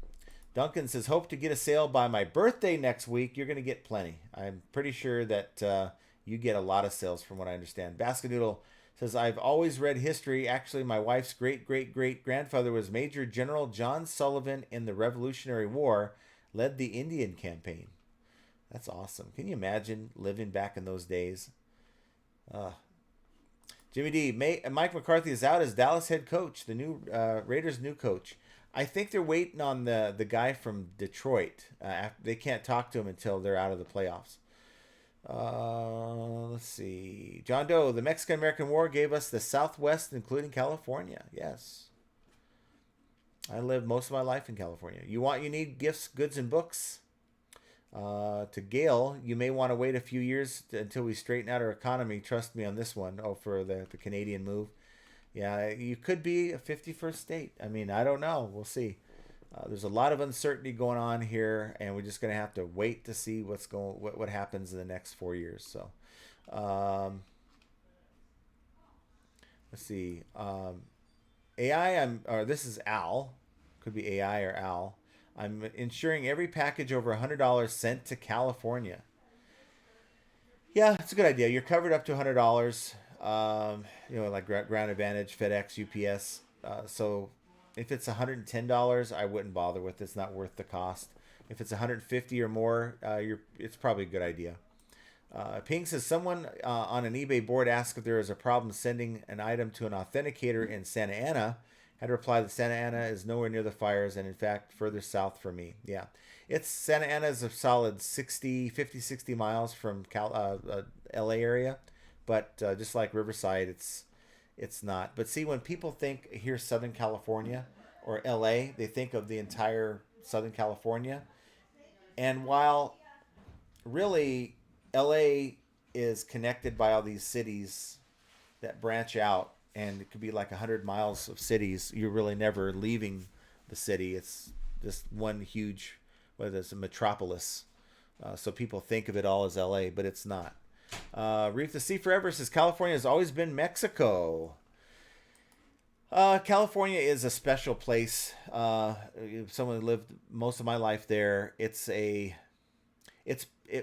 Duncan says, hope to get a sale by my birthday next week. You're going to get plenty. I'm pretty sure that you get a lot of sales from what I understand. Basket Noodle says, I've always read history. Actually, my wife's great-great-great-grandfather was Major General John Sullivan in the Revolutionary War, led the Indian campaign. That's awesome. Can you imagine living back in those days? Jimmy D, Mike McCarthy is out as Dallas head coach, the new Raiders' new coach. I think they're waiting on the guy from Detroit. They can't talk to him until they're out of the playoffs. Let's see. John Doe, the Mexican-American War gave us the Southwest, including California. Yes. I lived most of my life in California. You need gifts, goods, and books. To Gail, you may want to wait a few years until we straighten out our economy. Trust me on this one. Oh, for the Canadian move. Yeah, you could be a 51st state. I mean, I don't know. We'll see. There's a lot of uncertainty going on here, and we're just going to have to wait to see what happens in the next 4 years. So, let's see. AI, this is Al. Could be AI or Al. I'm insuring every package over $100 sent to California. Yeah, it's a good idea. You're covered up to $100. Like Ground Advantage, FedEx, UPS. So if it's $110, I wouldn't bother with it. It's not worth the cost. If it's $150 or more, it's probably a good idea. Ping says, someone on an eBay board asked if there is a problem sending an item to an authenticator in Santa Ana. Had to reply that Santa Ana is nowhere near the fires and, in fact, further south from me. Yeah. Santa Ana is a solid 50, 60 miles from LA area. But just like Riverside, it's not. But see, when people hear Southern California or LA, they think of the entire Southern California. And while really LA is connected by all these cities that branch out, and it could be like 100 miles of cities. You're really never leaving the city. It's just one huge, whether it's a metropolis. So people think of it all as LA, but it's not. Reef the Sea Forever says California has always been Mexico. California is a special place. Someone who lived most of my life there. It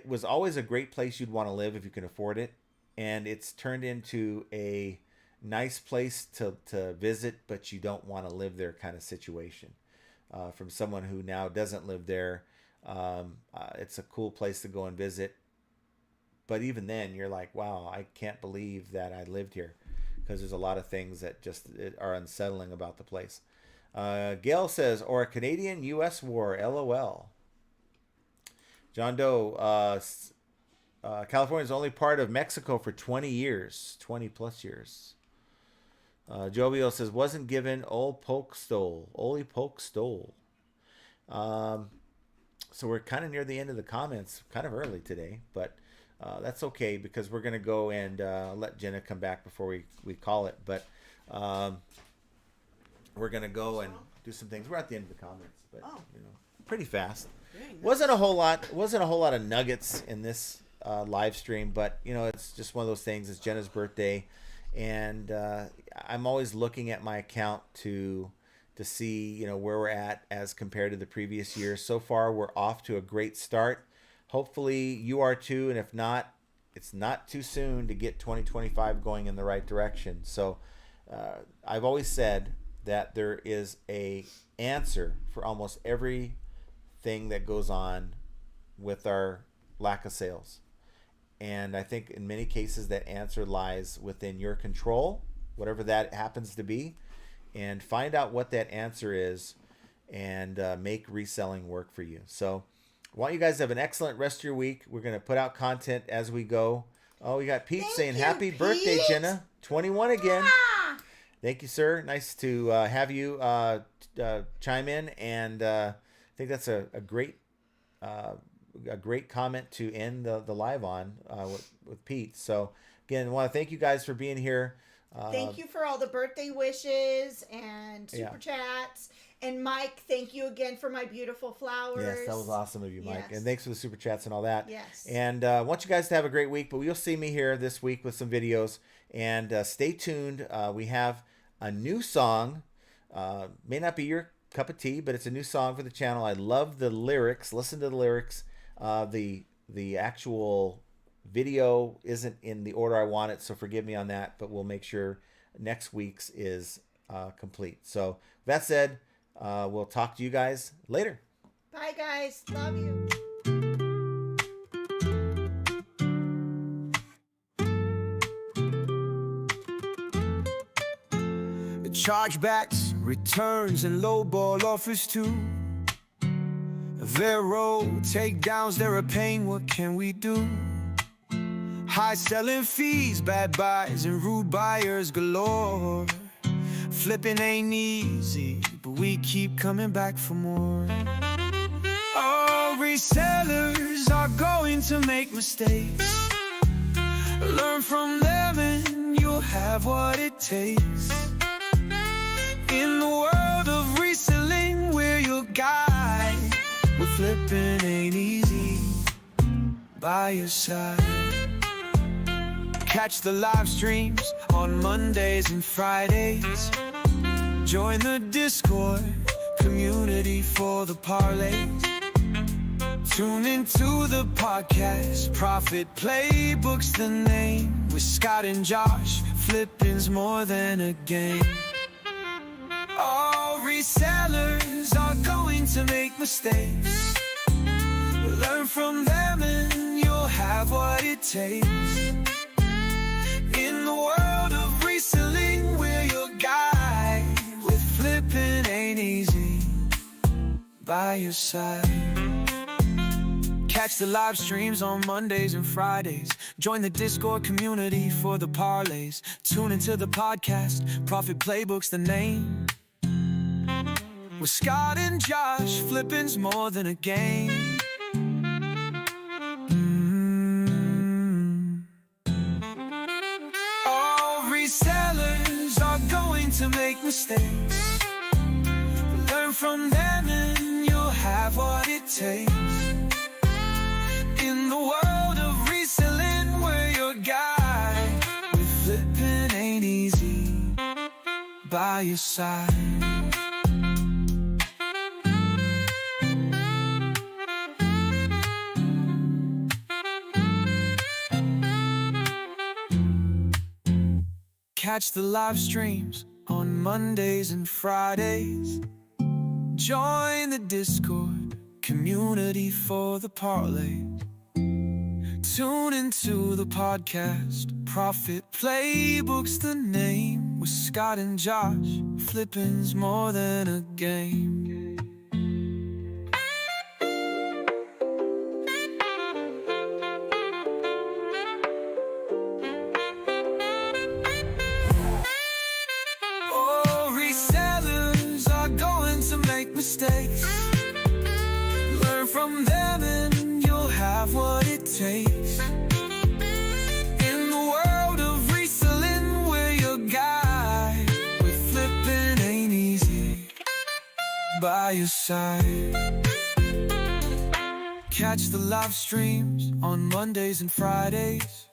was always a great place you'd want to live if you can afford it, and it's turned into a nice place to visit, but you don't want to live there kind of situation. From someone who now doesn't live there, it's a cool place to go and visit. But even then, you're like, wow, I can't believe that I lived here, because there's a lot of things that just are unsettling about the place. Gail says, or a Canadian-U.S. war, LOL. John Doe, California is only part of Mexico for 20 years, 20 plus years. Jovial says, wasn't given, Old Poke stole. Oly Poke stole. So we're kind of near the end of the comments, kind of early today, but that's okay, because we're going to go and let Jenna come back before we call it. But we're going to go and do some things. We're at the end of the comments, but pretty fast. Wasn't a whole lot of nuggets in this live stream, but it's just one of those things. It's Jenna's birthday, and I'm always looking at my account to see where we're at as compared to the previous year. So far, we're off to a great start. Hopefully you are too, and if not, it's not too soon to get 2025 going in the right direction. So I've always said that there is a answer for almost everything that goes on with our lack of sales. And I think in many cases that answer lies within your control, whatever that happens to be, and find out what that answer is and make reselling work for you. So I want you guys to have an excellent rest of your week. We're going to put out content as we go. Oh, we got Pete saying happy birthday, Jenna. 21 again. Ah! Thank you, sir. Nice to have you chime in. And I think that's a great comment to end the live on with Pete. So, again, I want to thank you guys for being here. Thank you for all the birthday wishes and super chats. And Mike, thank you again for my beautiful flowers. Yes, that was awesome of you, Mike. Yes. And thanks for the super chats and all that. Yes. And I want you guys to have a great week, but you'll see me here this week with some videos. And stay tuned. We have a new song. May not be your cup of tea, but it's a new song for the channel. I love the lyrics. Listen to the lyrics. The actual video isn't in the order I want it, so forgive me on that, but we'll make sure next week's is complete. So that said, we'll talk to you guys later. Bye, guys. Love you. Chargebacks, returns, and lowball offers too. Vero takedowns, they're a pain. What can we do? High selling fees, bad buys, and rude buyers galore. Flipping ain't easy, but we keep coming back for more. Oh, resellers are going to make mistakes. Learn from them and you'll have what it takes. In the world of reselling, we're your guide. We're flipping ain't easy, by your side. Catch the live streams on Mondays and Fridays. Join the Discord community for the parlays. Tune into the podcast, Profit Playbook's the name. With Scott and Josh, flipping's more than a game. All resellers are going to make mistakes. Learn from them and you'll have what it takes. In the world of reselling, we're your guide. With flipping ain't easy, by your side. Catch the live streams on Mondays and Fridays. Join the Discord community for the parlays. Tune into the podcast, Profit Playbook's the name. With Scott and Josh, flipping's more than a game. make mistakes. Learn from them and you'll have what it takes. In the world of reselling, we're your guide. With flipping ain't easy, by your side. Catch the live streams on Mondays and Fridays. Join the Discord community for the parlay. Tune into the podcast. Profit Playbook's the name. With Scott and Josh, flipping's more than a game. Mistakes. Learn from them and you'll have what it takes. In the world of reselling, we're your guide. With flipping ain't easy, by your side. Catch the live streams on Mondays and Fridays.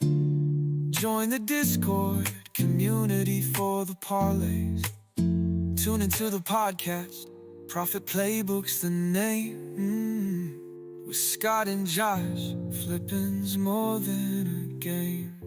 Join the Discord community for the parlays. Tune into the podcast. Profit Playbook's the name. With Scott and Josh, flipping's more than a game.